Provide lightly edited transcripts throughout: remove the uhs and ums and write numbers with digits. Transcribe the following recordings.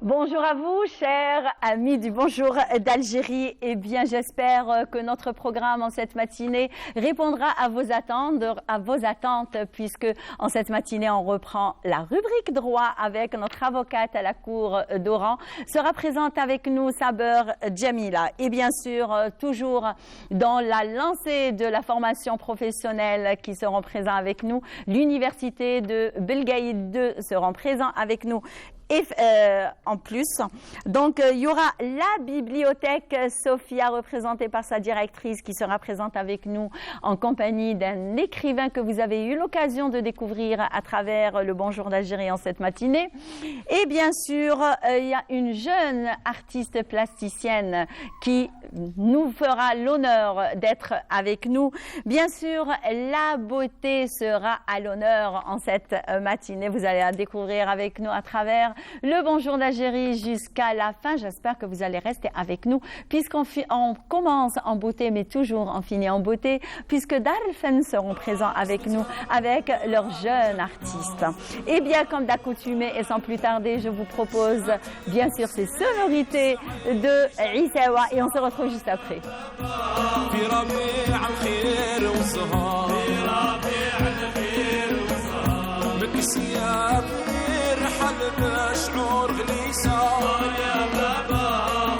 Bonjour à vous, chers amis du Bonjour d'Algérie. Eh bien, j'espère que notre programme en cette matinée répondra à vos attentes, puisque en cette matinée, on reprend la rubrique droit avec notre avocate à la Cour d'Oran. Sera présente avec nous Saber Djamila. Et bien sûr, toujours dans la lancée de la formation professionnelle qui seront présents avec nous, l'Université de Belgaïd 2 seront présents avec nous. Et en plus, donc il y aura la bibliothèque Sophia représentée par sa directrice qui sera présente avec nous en compagnie d'un écrivain que vous avez eu l'occasion de découvrir à travers le Bonjour d'Algérie en cette matinée. Et bien sûr, il y a une jeune artiste plasticienne qui nous fera l'honneur d'être avec nous. Bien sûr, la beauté sera à l'honneur en cette matinée. Vous allez la découvrir avec nous à travers le Bonjour d'Algérie jusqu'à la fin. J'espère que vous allez rester avec nous puisqu'on commence en beauté mais toujours on finit en beauté puisque Dar El Fen seront présents avec nous avec leurs jeunes artistes. Et bien comme d'accoutumé et sans plus tarder, je vous propose bien sûr ces sonorités de Issawa et on se retrouve juste après. حلنا شعور غليسة يا بابا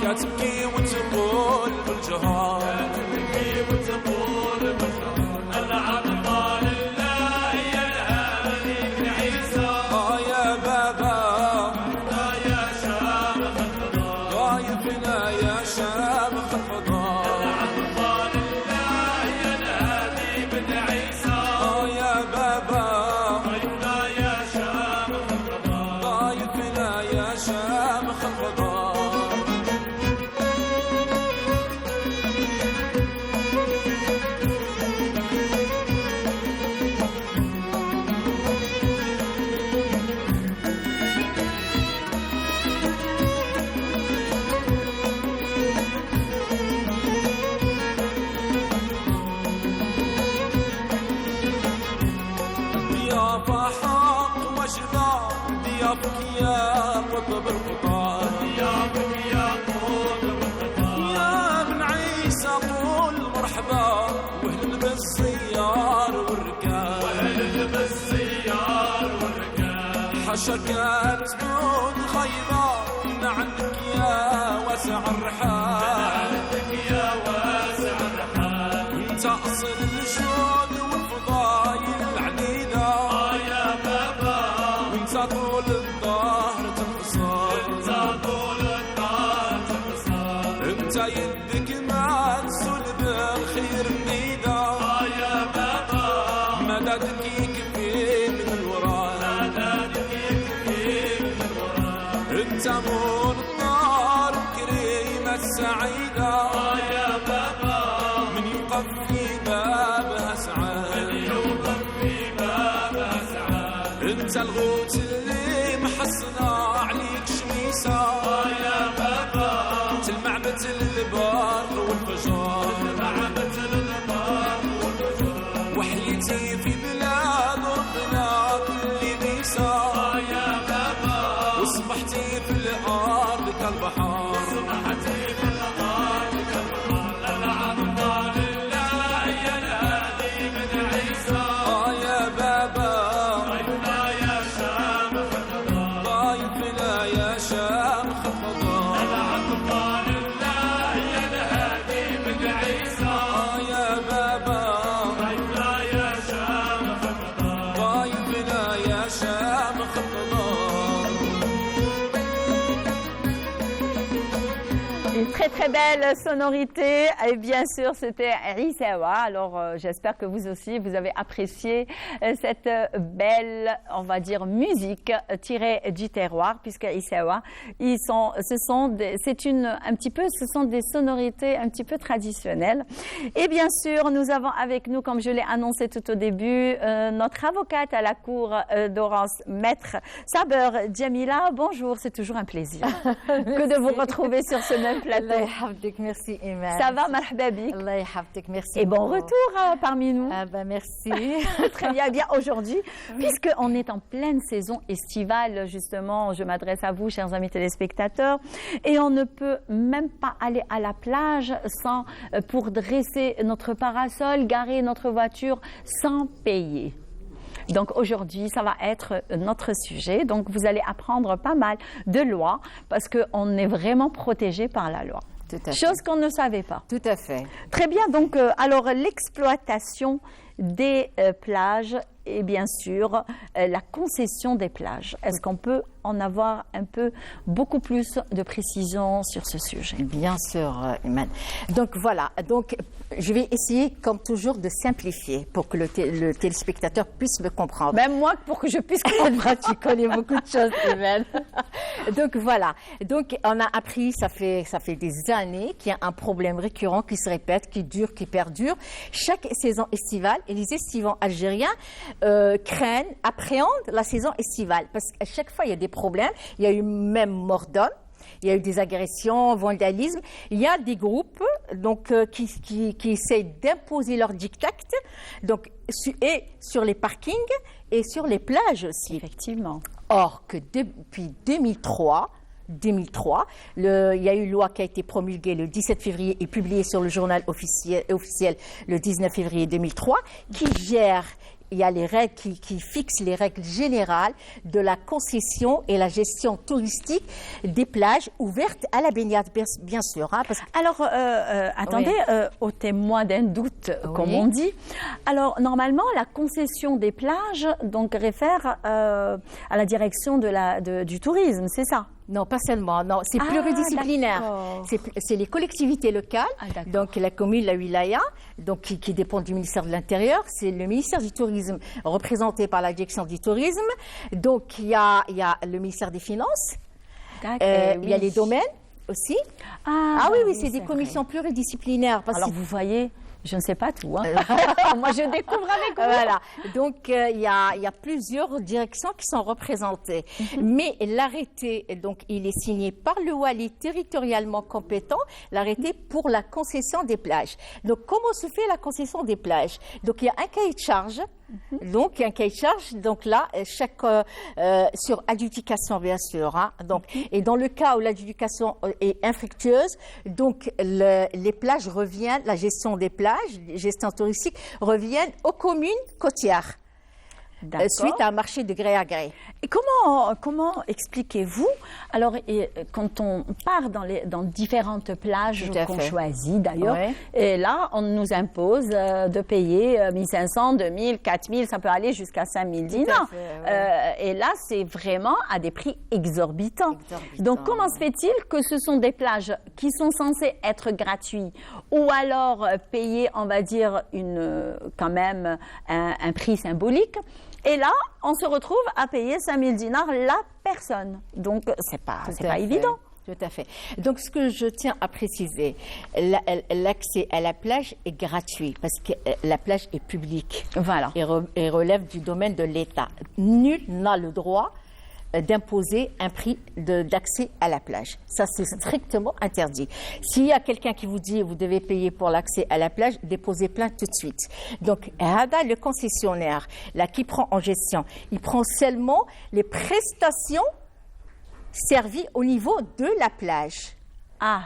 كتبكي وتقول بالجهار كتبكي وتقول بالجهار العطفة لله يا الهادي بن عيسى يا بابا يا شامخ الفضاء غايبنا يا شامخ الفضاء العطفة لله يا الهادي بن عيسى يا بابا ضيافك يا قطب القطار ضيافك يا قطب القطار يا بن عيسى طول مرحبا واهلا بالسيار والركاب واهلا بالسيار والركاب حشكات جود خيبة من عندك يا واسع الرحاب من عندك يا واسع الرحاب انت اصل الجود والفضايل العنيدة يا بابا وانت طول الظهر تنقصر انت طول الظهر تنقصر انت يدك ما تزول بالخير النيدة يا بابا مدادك يكفي من الوراء مدادك يكفي من الوراء انت مول النار الكريمة السعيدة يا بابا من يوقف في بابها سعاد من يوقف في بابها سعاد انت الغوت اللي محصنا عليك شميسة يا بابا انت المعبد البر والفجار المعبد البر والفجار وحيتي في بلاد ربنا كل ميسا يا بابا وصبحتي في الارض كالبحر وصبحتي في الارض كالبحر العطفة لله يا الهادي بن عيسى يا بابا ضيفنا يا شامخ الفضاء ضيفنا يا شامخ الفضاء العطفة لله يا الهادي بن عيسى يا بابا ضيفنا يا شامخ الفضاء ضيفنا يا شامخ الفضاء. Une très belle sonorité et bien sûr c'était Issawa. Alors j'espère que vous aussi vous avez apprécié cette belle, on va dire, musique tirée du terroir puisque Issawa, ce sont des sonorités un petit peu traditionnelles. Et bien sûr nous avons avec nous, comme je l'ai annoncé tout au début, notre avocate à la Cour d'Oran, maître Saber Djamila. Bonjour, c'est toujours un plaisir que de vous retrouver sur ce même plateau. Allah yahafdik, merci Iman. Ça va, marhaba bik. Allah yahafdik, merci. Et bon beaucoup. retour parmi nous. Ah ben merci. Très bien, bien aujourd'hui, puisqu'on est en pleine saison estivale, justement, je m'adresse à vous, chers amis téléspectateurs, et on ne peut même pas aller à la plage sans, pour dresser notre parasol, garer notre voiture sans payer. Donc aujourd'hui, ça va être notre sujet. Donc vous allez apprendre pas mal de lois parce qu'on est vraiment protégé par la loi. Tout à fait. Chose qu'on ne savait pas. Tout à fait. Très bien. Donc alors l'exploitation des plages et bien sûr la concession des plages. Est-ce qu'on peut en avoir un peu beaucoup plus de précision sur ce sujet? Bien sûr, Iman. Donc voilà, donc je vais essayer comme toujours de simplifier pour que le téléspectateur puisse me comprendre. Même moi, pour que je puisse comprendre. Tu connais beaucoup de choses, Iman. Donc voilà, donc on a appris, ça fait des années qu'il y a un problème récurrent qui se répète, qui dure, qui perdure. Chaque saison estivale, et les estivants algériens craignent, appréhendent la saison estivale parce qu'à chaque fois il y a des problèmes. Il y a eu même mort d'homme, il y a eu des agressions, vandalisme. Il y a des groupes donc, qui essayent d'imposer leur diktat donc, et sur les parkings et sur les plages aussi. Effectivement. Or que depuis 2003, il y a eu une loi qui a été promulguée le 17 février et publiée sur le journal officiel le 19 février 2003 qui gère. Il y a les règles qui fixent les règles générales de la concession et la gestion touristique des plages ouvertes à la baignade, bien sûr. Hein, parce que... Alors, attendez, oui. Au témoin d'un doute, oui. Comme on dit. Alors, normalement, la concession des plages donc, réfère à la direction du tourisme, c'est ça? Non, pas seulement. Non, c'est pluridisciplinaire. C'est les collectivités locales, donc la commune, la wilaya, donc qui dépend du ministère de l'Intérieur. C'est le ministère du Tourisme représenté par la direction du tourisme. Donc il y a le ministère des Finances. Il y a les domaines aussi. Oui, c'est des commissions pluridisciplinaires. Alors vous voyez. Je ne sais pas tout. Hein. Moi, je découvre avec vous. Voilà. Donc, il y a plusieurs directions qui sont représentées. Mais l'arrêté, donc, il est signé par le wali territorialement compétent, l'arrêté pour la concession des plages. Donc, comment se fait la concession des plages? Donc, il y a un cahier de charge. Donc, un cahier de charge, donc là, sur adjudication, bien sûr. Hein, donc, et dans le cas où l'adjudication est infructueuse, donc les plages reviennent, la gestion des plages, gestion touristique, reviennent aux communes côtières. Suite à un marché de gré à gré. Et comment expliquez-vous, alors quand on part dans différentes plages qu'on choisit d'ailleurs, et là on nous impose de payer 1500, 2000, 4000, ça peut aller jusqu'à 5000 dinars. Et là c'est vraiment à des prix exorbitants. Donc comment se fait-il que ce sont des plages qui sont censées être gratuites ou alors payer, on va dire, quand même un prix symbolique? Et là, on se retrouve à payer 5000 dinars la personne. Donc, c'est pas évident. Tout à fait. Donc, ce que je tiens à préciser, l'accès à la plage est gratuit parce que la plage est publique. Voilà. Et relève du domaine de l'État. Nul n'a le droit d'imposer un prix d'accès à la plage. Ça, c'est strictement interdit. S'il y a quelqu'un qui vous dit vous devez payer pour l'accès à la plage, déposez plainte tout de suite. Donc, le concessionnaire, là, qui prend en gestion, il prend seulement les prestations servies au niveau de la plage.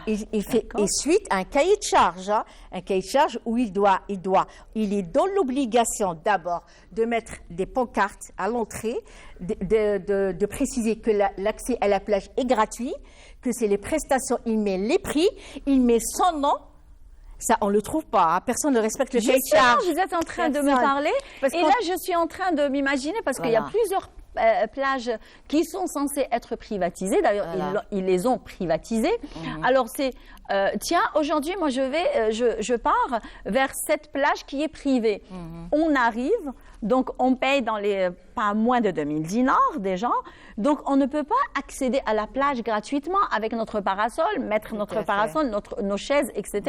Il fait suite à un cahier de charge, un cahier de charge où il est dans l'obligation d'abord de mettre des pancartes à l'entrée, de préciser que l'accès à la plage est gratuit, que c'est les prestations, il met les prix, il met son nom. Ça, on ne le trouve pas. Hein. Personne ne respecte le cahier de charge. Vous êtes en train de me parler. Et là, je suis en train de m'imaginer, parce qu'il y a plusieurs plages qui sont censées être privatisées. D'ailleurs, ils les ont privatisées. Alors, c'est, tiens, aujourd'hui, moi, je pars vers cette plage qui est privée. On arrive, donc on paye dans les pas moins de 2000 dinars déjà. Donc, on ne peut pas accéder à la plage gratuitement avec notre parasol, mettre notre parasol, nos chaises, etc.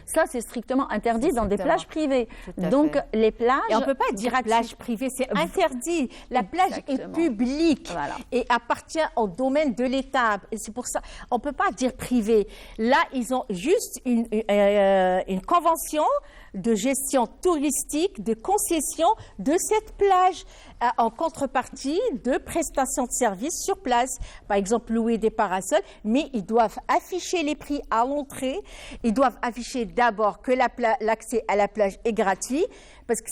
Ça, c'est strictement interdit dans des plages privées. Donc, les plages... Et on ne peut pas dire plage privée, c'est interdit. La plage est publique et appartient au domaine de l'État. Et c'est pour ça, on ne peut pas dire privé. Là, ils ont juste une convention de gestion touristique, de concession de cette plage en contrepartie de prestations de services sur place. Par exemple, louer des parasols, mais ils doivent afficher les prix à l'entrée. Ils doivent afficher d'abord que l'accès à la plage est gratuit, parce que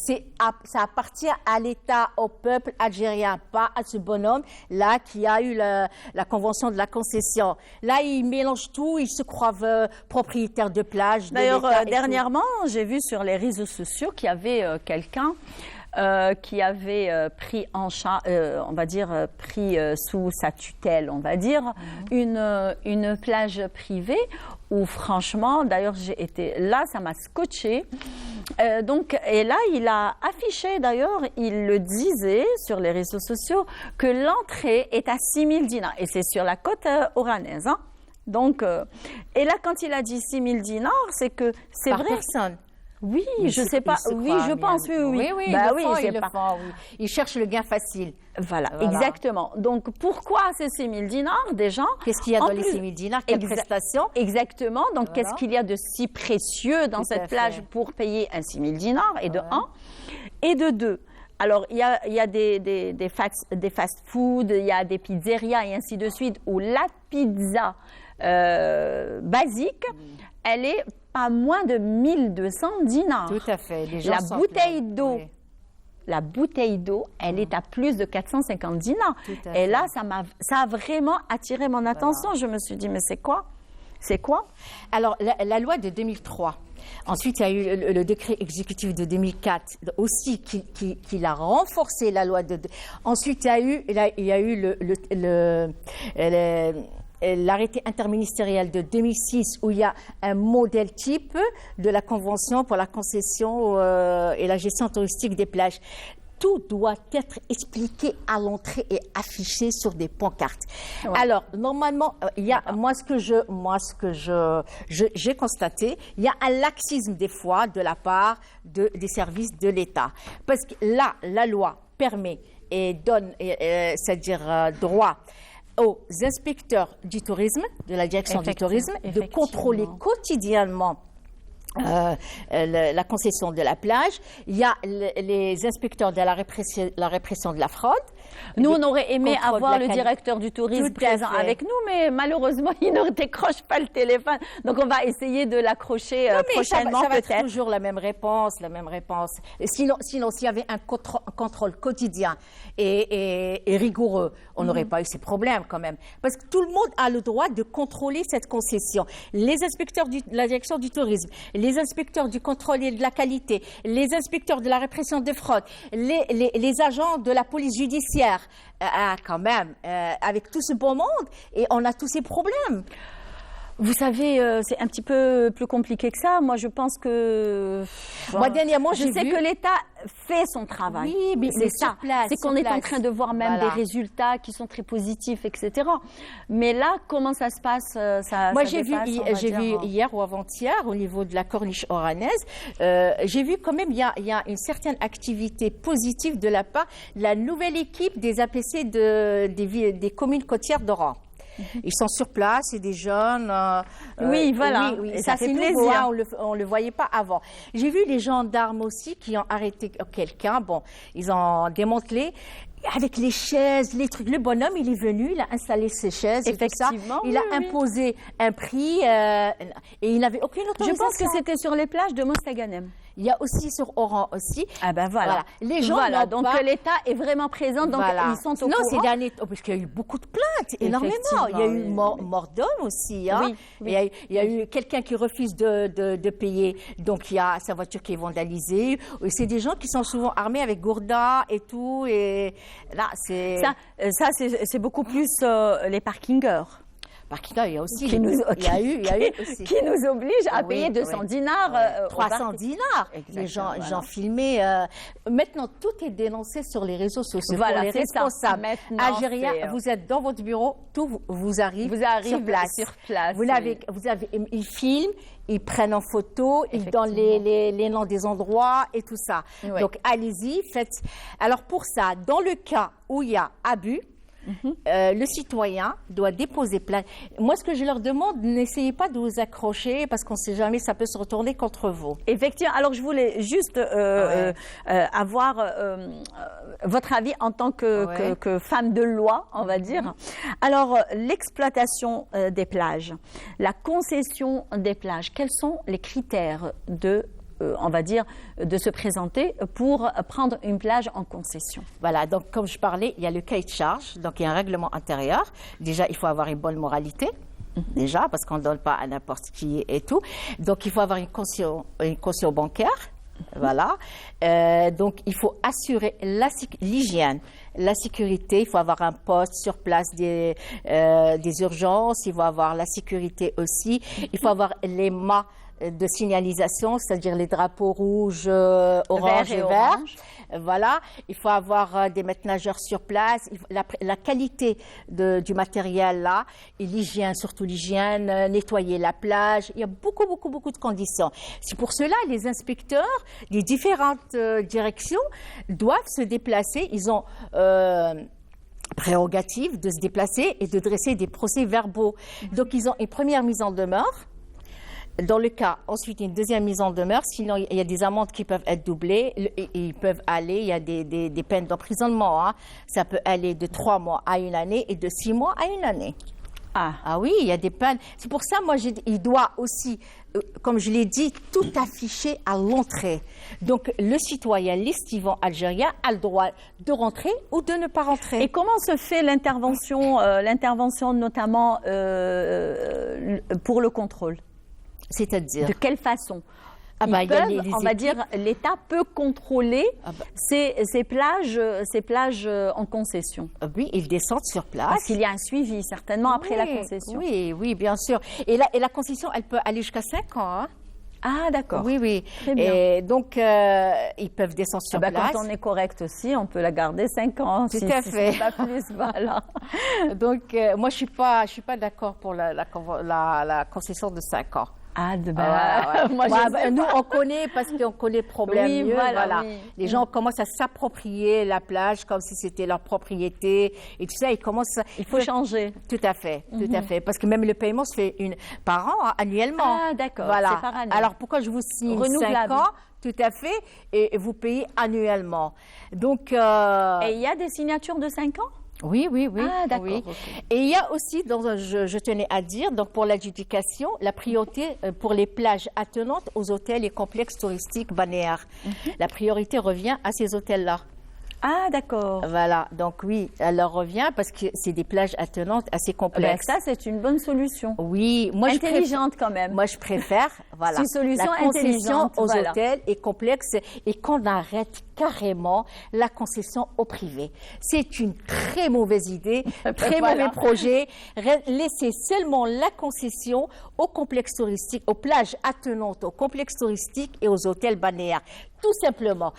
ça appartient à l'État, au peuple algérien, pas à ce bonhomme-là qui a eu la convention de la concession. Là, ils mélangent tout, ils se croient propriétaires de plage. D'ailleurs, dernièrement, j'ai vu sur les réseaux sociaux qu'il y avait quelqu'un qui avait pris en charge, on va dire, pris sous sa tutelle, on va dire, une plage privée où franchement, d'ailleurs, j'ai été là, ça m'a scotché. Et là, il a affiché, d'ailleurs, il le disait sur les réseaux sociaux, que l'entrée est à 6000 dinars. Et c'est sur la côte oranaise. Hein. Donc, et là, quand il a dit 6000 dinars, c'est que c'est vrai. Par personne. Oui, je ne sais pas. Oui, je pense, oui. Oui, ils cherchent le gain facile. Voilà, exactement. Donc, pourquoi ces 6000 dinars, déjà? Qu'est-ce qu'il y a dans les 6000 dinars? Quelle prestation? Exactement. Donc, qu'est-ce qu'il y a de si précieux dans cette plage pour payer un 6000 dinars? Et de un. Et de deux. Alors, il y a des fast-food, il y a des pizzerias et ainsi de suite, où la pizza basique, elle est pas moins de 1200 dinars. Tout à fait. Les gens la bouteille d'eau, elle est à plus de 450 dinars. Et là, ça a vraiment attiré mon attention. Je me suis dit, mais c'est quoi? C'est quoi? Alors, la loi de 2003. Ensuite, il y a eu le décret exécutif de 2004 aussi qui a renforcé la loi de... Ensuite, il y a eu l'arrêté interministériel de 2006 où il y a un modèle type de la Convention pour la concession et la gestion touristique des plages. Tout doit être expliqué à l'entrée et affiché sur des pancartes. Ouais. Alors, normalement, il y a, j'ai constaté, il y a un laxisme des fois de la part des services de l'État. Parce que là, la loi permet et donne, c'est-à-dire droit aux inspecteurs du tourisme, de la direction du tourisme, de contrôler quotidiennement la concession de la plage. Il y a les inspecteurs de la répression de la fraude. Nous, on aurait aimé avoir le directeur du tourisme présent avec nous, mais malheureusement, il ne décroche pas le téléphone. Donc, on va essayer de l'accrocher prochainement, ça va être toujours la même réponse. Et sinon, s'il y avait un contrôle quotidien et rigoureux, on n'aurait pas eu ces problèmes quand même. Parce que tout le monde a le droit de contrôler cette concession. Les inspecteurs de la direction du tourisme, les inspecteurs du contrôle et de la qualité, les inspecteurs de la répression de fraude, les agents de la police judiciaire, quand même, avec tout ce beau monde, et on a tous ces problèmes. Vous savez, c'est un petit peu plus compliqué que ça. Moi, je pense que... Moi, dernièrement, je sais que l'État fait son travail. Oui, mais c'est ça. C'est qu'on est en train de voir même des résultats qui sont très positifs, etc. Mais là, comment ça se passe? Moi, j'ai vu hier ou avant-hier, au niveau de la corniche oranaise, j'ai vu quand même, il y a une certaine activité positive de la part de la nouvelle équipe des APC des communes côtières d'Oran. Ils sont sur place, c'est des jeunes. Oui, voilà. Oui, ça fait plaisir. On le voyait pas avant. J'ai vu les gendarmes aussi qui ont arrêté quelqu'un. Bon, ils ont démantelé. Avec les chaises, les trucs. Le bonhomme, il est venu, il a installé ses chaises et tout ça. Il a imposé un prix et il n'avait aucune autorisation. Je pense que c'était sur les plages de Mostaganem. Il y a aussi sur Oran aussi. Ah ben voilà. Les gens donc l'État est vraiment présent, donc ils sont au courant. Non, ces derniers, parce qu'il y a eu beaucoup de plaintes, énormément. Il y a eu mort d'homme aussi. Hein. Oui. Il y a eu quelqu'un qui refuse de payer, donc il y a sa voiture qui est vandalisée. C'est des gens qui sont souvent armés avec gourda et tout. Et là, c'est... Ça c'est beaucoup plus les parkingers. Barkina, il y a aussi. Qui nous, il y a eu aussi. Qui nous oblige à payer 200 dinars. 300 dinars. Les gens filmaient. Maintenant, tout est dénoncé sur les réseaux sociaux. Voilà, pour les responsables algériens, vous êtes dans votre bureau, tout vous arrive sur place. Ils filment, ils prennent en photo, ils donnent les noms des endroits et tout ça. Oui. Donc, allez-y, faites. Alors, pour ça, dans le cas où il y a abus, le citoyen doit déposer plainte. Moi, ce que je leur demande, n'essayez pas de vous accrocher parce qu'on ne sait jamais, ça peut se retourner contre vous. Effectivement. Alors, je voulais juste avoir votre avis en tant que femme de loi, on va dire. Alors, l'exploitation des plages, la concession des plages, quels sont les critères on va dire, de se présenter pour prendre une plage en concession? Voilà, donc comme je parlais, il y a le cahier de charge, donc il y a un règlement intérieur. Déjà, il faut avoir une bonne moralité, déjà, parce qu'on ne donne pas à n'importe qui et tout. Donc, il faut avoir une caution bancaire, voilà. Donc, il faut assurer l'hygiène, la sécurité. Il faut avoir un poste sur place des urgences. Il faut avoir la sécurité aussi. Il faut avoir les mâts de signalisation, c'est-à-dire les drapeaux rouges, orange et vert. Voilà. Il faut avoir des maîtres nageurs sur place. La qualité du matériel là, et l'hygiène, surtout l'hygiène, nettoyer la plage. Il y a beaucoup de conditions. C'est pour cela les inspecteurs des différentes directions doivent se déplacer. Ils ont prérogative de se déplacer et de dresser des procès-verbaux. Donc, ils ont une première mise en demeure. Dans le cas, ensuite, une deuxième mise en demeure. Sinon, il y a des amendes qui peuvent être doublées. Ils peuvent aller, il y a des peines d'emprisonnement. Hein. Ça peut aller de 3 mois à 1 année et de 6 mois à 1 année. Ah oui, il y a des peines. C'est pour ça, moi, il doit aussi, comme je l'ai dit, tout afficher à l'entrée. Donc, le citoyen l'estivant algérien a le droit de rentrer ou de ne pas rentrer. Et comment se fait l'intervention notamment pour le contrôle? C'est-à-dire? De quelle façon? On va dire, l'État peut contrôler ces plages en concession. Oui, ils descendent sur place. Parce qu'il y a un suivi, certainement, après la concession. Oui, bien sûr. Et la concession, elle peut aller jusqu'à 5 ans. Hein. Ah, d'accord. Oui. Très bien. Et donc, ils peuvent descendre sur place. Quand on est correct aussi, on peut la garder 5 ans. Tout à fait. Si pas plus, voilà. Donc, moi, je suis pas d'accord pour la concession de 5 ans. Nous, on connaît parce qu'on connaît le problème mieux. Voilà. Les gens commencent à s'approprier la plage comme si c'était leur propriété et tout ça. Il faut changer. Tout à fait. Parce que même le paiement se fait par an, annuellement. Ah, d'accord. Voilà. C'est par année. Alors, pourquoi je vous signe 5 ans? Tout à fait. Et vous payez annuellement. Donc. Et il y a des signatures de 5 ans? Oui. Ah, d'accord. Oui. Okay. Et il y a aussi, je tenais à dire, donc pour l'adjudication, la priorité pour les plages attenantes aux hôtels et complexes touristiques balnéaires. La priorité revient à ces hôtels-là. Ah, d'accord. Voilà, donc oui, elle leur revient parce que c'est des plages attenantes assez complexes. Ça, c'est une bonne solution. Oui. Intelligente quand même. Moi, je préfère, voilà, une solution la concession aux voilà. hôtels et complexes et qu'on arrête carrément la concession au privé. C'est une très mauvaise idée, très mauvais projet. Laissez seulement la concession aux complexes touristiques, aux plages attenantes, aux complexes touristiques et aux hôtels balnéaires. Tout simplement.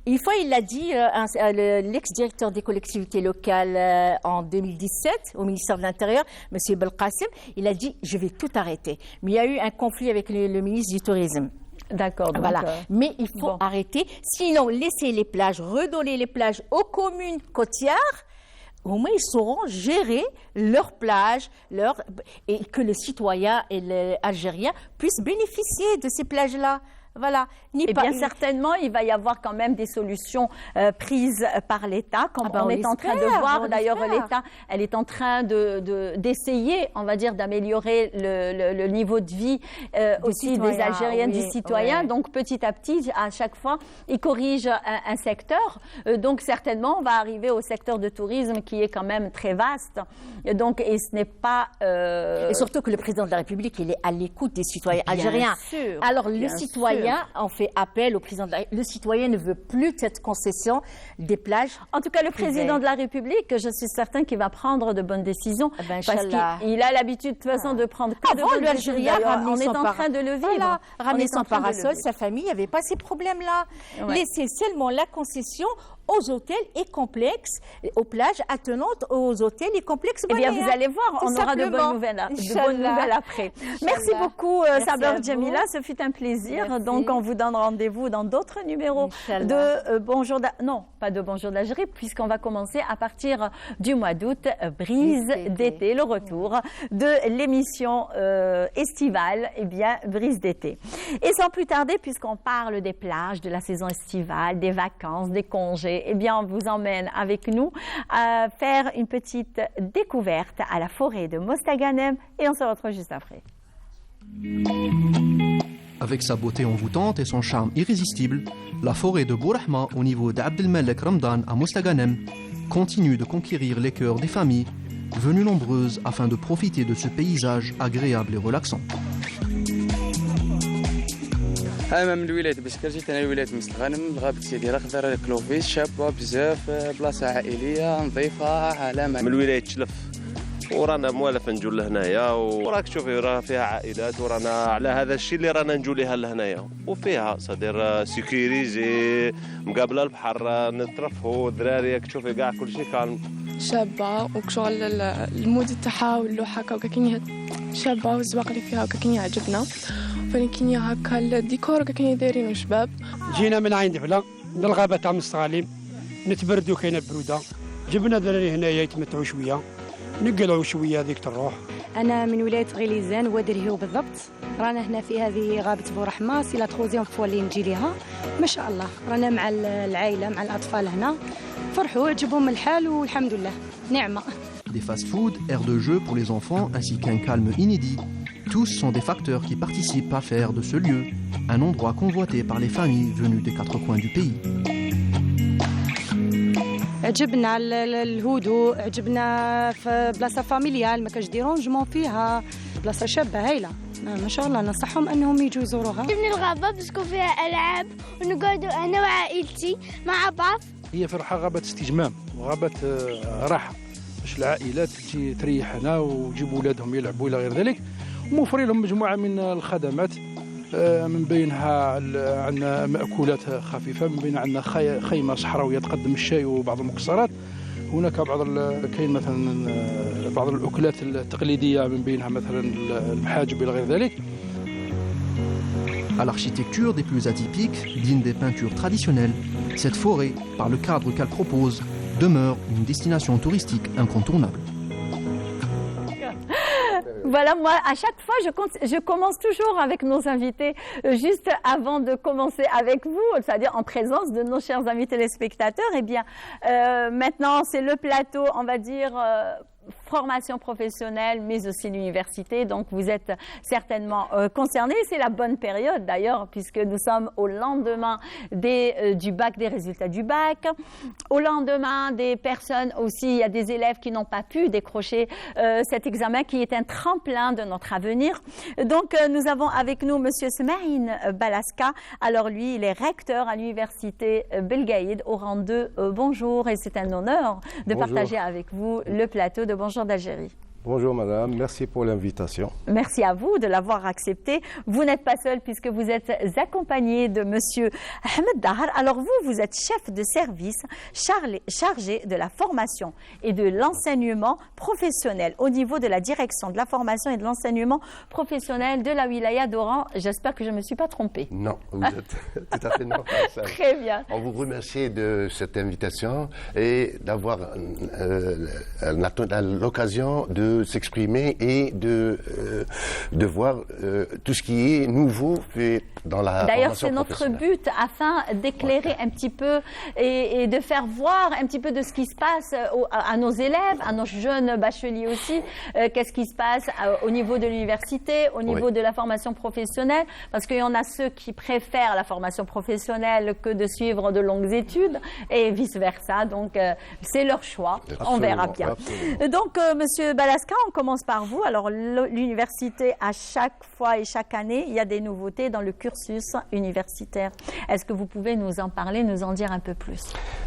Une fois, il l'a dit, l'ex-directeur des collectivités locales en 2017 au ministère de l'Intérieur, M. Belkacem, il a dit « je vais tout arrêter ». Mais il y a eu un conflit avec le ministre du Tourisme. D'accord. Voilà. Mais il faut arrêter. Sinon, laissez les plages, redonner les plages aux communes côtières. Au moins, ils sauront gérer leurs plages, et que le citoyen et l'Algérien puissent bénéficier de ces plages-là. Voilà. Bien certainement, il va y avoir quand même des solutions prises par l'État, comme on est en train de voir. D'ailleurs, l'État, elle est en train d'essayer, on va dire, d'améliorer le niveau de vie aussi des Algériennes, des citoyens. Donc, petit à petit, à chaque fois, il corrige un secteur. Donc, certainement, on va arriver au secteur de tourisme qui est quand même très vaste. Donc, et ce n'est pas... Et surtout que le président de la République, il est à l'écoute des citoyens algériens. Sûr, alors, le citoyen citoyen, on fait appel au président de la... Le citoyen ne veut plus cette concession des plages. En tout cas, le président de la République, je suis certain qu'il va prendre de bonnes décisions. Parce qu'il a l'habitude, de toute façon, de prendre que de bonnes décisions. On est en train de le vivre. Voilà, ramener son parasol, sa famille, il n'y avait pas ces problèmes-là. Laisser seulement la concession aux hôtels et complexes, aux plages attenantes aux hôtels et complexes. Eh bien, vous allez voir, on aura de bonnes nouvelles après. Merci beaucoup, Saber Djamila. Ce fut un plaisir. Merci. Donc, on vous donne rendez-vous dans d'autres numéros de Bonjour non, pas de Bonjour d'Algérie, puisqu'on va commencer à partir du mois d'août, Brise d'été, le retour de l'émission estivale, eh bien, Brise d'été. Et sans plus tarder, puisqu'on parle des plages, de la saison estivale, des vacances, des congés, eh bien, on vous emmène avec nous à faire une petite découverte à la forêt de Mostaganem et on se retrouve juste après. Avec sa beauté envoûtante et son charme irrésistible, la forêt de Bourahma au niveau d'Abdelmalek Ramdan à Mostaganem continue de conquérir les cœurs des familles venues nombreuses afin de profiter de ce paysage agréable et relaxant. أنا من الولاية بشكل جيت أنا ولاية مستغانم غابة سيدي رخضر كلوفيس شابة بزاف بلاصة عائلية نظيفة علامة من ولاية شلف ورانا موالف نجول لهنايا وراك تشوفي راه فيها عائلات ورانا على هذا الشيء اللي رانا نجول لها لهنايا وفيها صدير سيكيريزي مقابله البحر نترفهوا الدراري راك تشوفي كاع كل شيء كان شابه وشغل المود تاعها واللوحه هكا كاين شابه والزواق اللي فيها هكا كاين عجبنا فكاين هكا الديكور كاين دايرينو شباب. جينا من عين دفله من الغابه تاع مستغاليم نتبردوا كاينه بروده جبنا دراري هنايا يتمتعوا شويه نقلعوا شويه هذيك الروح. انا من ولايه غليزان وادي الهيو بالضبط. رانا هنا في هذه غابه بورحمه سي لا تروزيام فوا اللي نجي ليها ما شاء الله. رانا مع العائله مع الاطفال هنا فرحوا عجبهم الحال والحمد لله نعمه. Des fast-foods, aires de jeu pour les enfants ainsi qu'un calme inédit, tous sont des facteurs qui participent à faire de ce lieu un endroit convoité par les familles venues des quatre coins du pays. عجبنا الهدوء عجبنا في بلاصه فاميليال ما كاش ديرونجمون فيها بلاصه شابه هايله ما شاء الله ننصحهم انهم يجوا يزوروها. من الغابه باسكو فيها العاب ونقعدوا انا وعائلتي مع بعض. هي في روحها غابه استجمام وغابه راحه باش العائلات تجي تريح هنا ويجيبوا ولادهم يلعبوا الى غير ذلك وموفرين لهم مجموعه من الخدمات من بينها عندنا مأكولات خفيفة من بين عندنا خيمة صحراوية تقدم الشاي وبعض المكسرات هناك كاين مثلا بعض الأكلات التقليدية من بينها مثلا المحاجب إلى غير ذلك. À l'architecture des plus atypiques, digne des peintures traditionnelles, cette forêt, par le cadre qu'elle propose, demeure une destination touristique incontournable. Voilà, moi, à chaque fois, je commence toujours avec nos invités, juste avant de commencer avec vous, c'est-à-dire en présence de nos chers amis téléspectateurs. Eh bien, maintenant, c'est le plateau, on va dire, formation professionnelle, mais aussi l'université. Donc, vous êtes certainement concernés. C'est la bonne période, d'ailleurs, puisque nous sommes au lendemain du bac, des résultats du bac. Au lendemain des personnes aussi, il y a des élèves qui n'ont pas pu décrocher cet examen, qui est un tremplin de notre avenir. Donc, nous avons avec nous Monsieur Smaïn Balaska. Alors, lui, il est recteur à l'université Belgaïd, au rang 2. Bonjour, et c'est un honneur de partager avec vous le plateau de Bonjour d'Algérie. Bonjour madame, merci pour l'invitation. Merci à vous de l'avoir accepté. Vous n'êtes pas seul puisque vous êtes accompagné de monsieur Ahmed Dahar. Alors vous êtes chef de service chargé de la formation et de l'enseignement professionnel au niveau de la direction de la formation et de l'enseignement professionnel de la wilaya d'Oran. J'espère que je ne me suis pas trompée. Non, vous êtes tout à fait normal. Très bien. On vous remercie de cette invitation et d'avoir l'occasion de s'exprimer et de voir tout ce qui est nouveau fait dans la D'ailleurs, formation c'est notre but afin d'éclairer un petit peu et de faire voir un petit peu de ce qui se passe à nos élèves, à nos jeunes bacheliers aussi, qu'est-ce qui se passe au niveau de l'université, au niveau de la formation professionnelle, parce qu'il y en a ceux qui préfèrent la formation professionnelle que de suivre de longues études et vice-versa. Donc, c'est leur choix. Absolument, on verra bien. Absolument. Donc, Monsieur Balaska, Raska, on commence par vous. Alors, l'université, à chaque fois et chaque année, il y a des nouveautés dans le cursus universitaire. Est-ce que vous pouvez nous en parler, nous en dire un peu plus?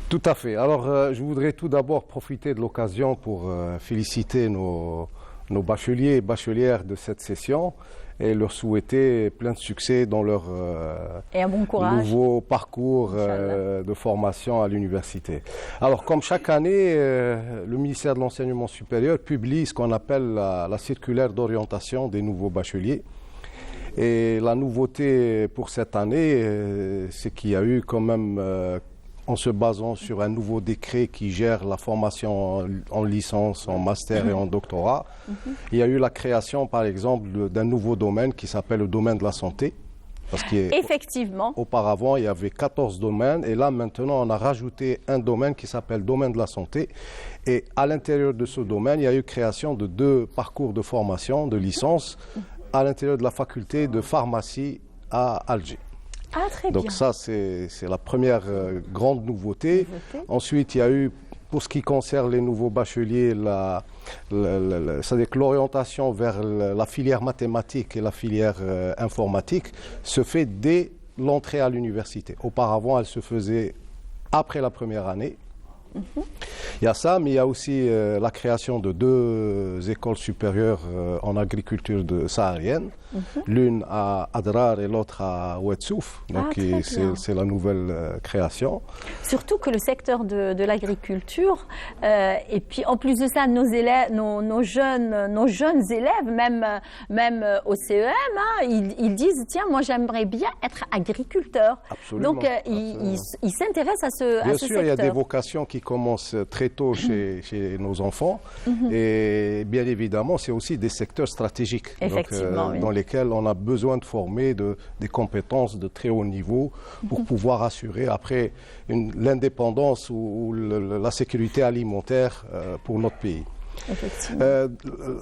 Tout à fait. Alors, je voudrais tout d'abord profiter de l'occasion pour féliciter nos bacheliers et bachelières de cette session et leur souhaiter plein de succès dans leur et un bon courage. Nouveau parcours de formation à l'université. Alors, comme chaque année, le ministère de l'Enseignement supérieur publie ce qu'on appelle la circulaire d'orientation des nouveaux bacheliers. Et la nouveauté pour cette année, c'est qu'il y a eu quand même, en se basant sur un nouveau décret qui gère la formation en licence, en master et en doctorat, il y a eu la création, par exemple, d'un nouveau domaine qui s'appelle le domaine de la santé. Parce Effectivement. Auparavant, il y avait 14 domaines et là, maintenant, on a rajouté un domaine qui s'appelle domaine de la santé. Et à l'intérieur de ce domaine, il y a eu création de 2 parcours de formation, de licence, à l'intérieur de la faculté de pharmacie à Alger. Ah, très Donc bien. ça, c'est la première grande nouveauté. Ensuite, il y a eu, pour ce qui concerne les nouveaux bacheliers, c'est-à-dire que l'orientation vers la filière mathématique et la filière informatique se fait dès l'entrée à l'université. Auparavant, elle se faisait après la première année. Il y a ça, mais il y a aussi la création de 2 écoles supérieures en agriculture saharienne, l'une à Adrar et l'autre à Ouedsouf. Donc c'est la nouvelle création. Surtout que le secteur de l'agriculture, et puis en plus de ça, nos élèves, nos jeunes élèves, même au CEM, ils disent tiens, moi j'aimerais bien être agriculteur. Absolument. Donc ils s'intéressent à ce secteur. Bien sûr, il y a des vocations qui commencent très tôt chez nos enfants. Et bien évidemment, c'est aussi des secteurs stratégiques dans lesquels on a besoin de former des compétences de très haut niveau pour pouvoir assurer après l'indépendance ou la sécurité alimentaire pour notre pays.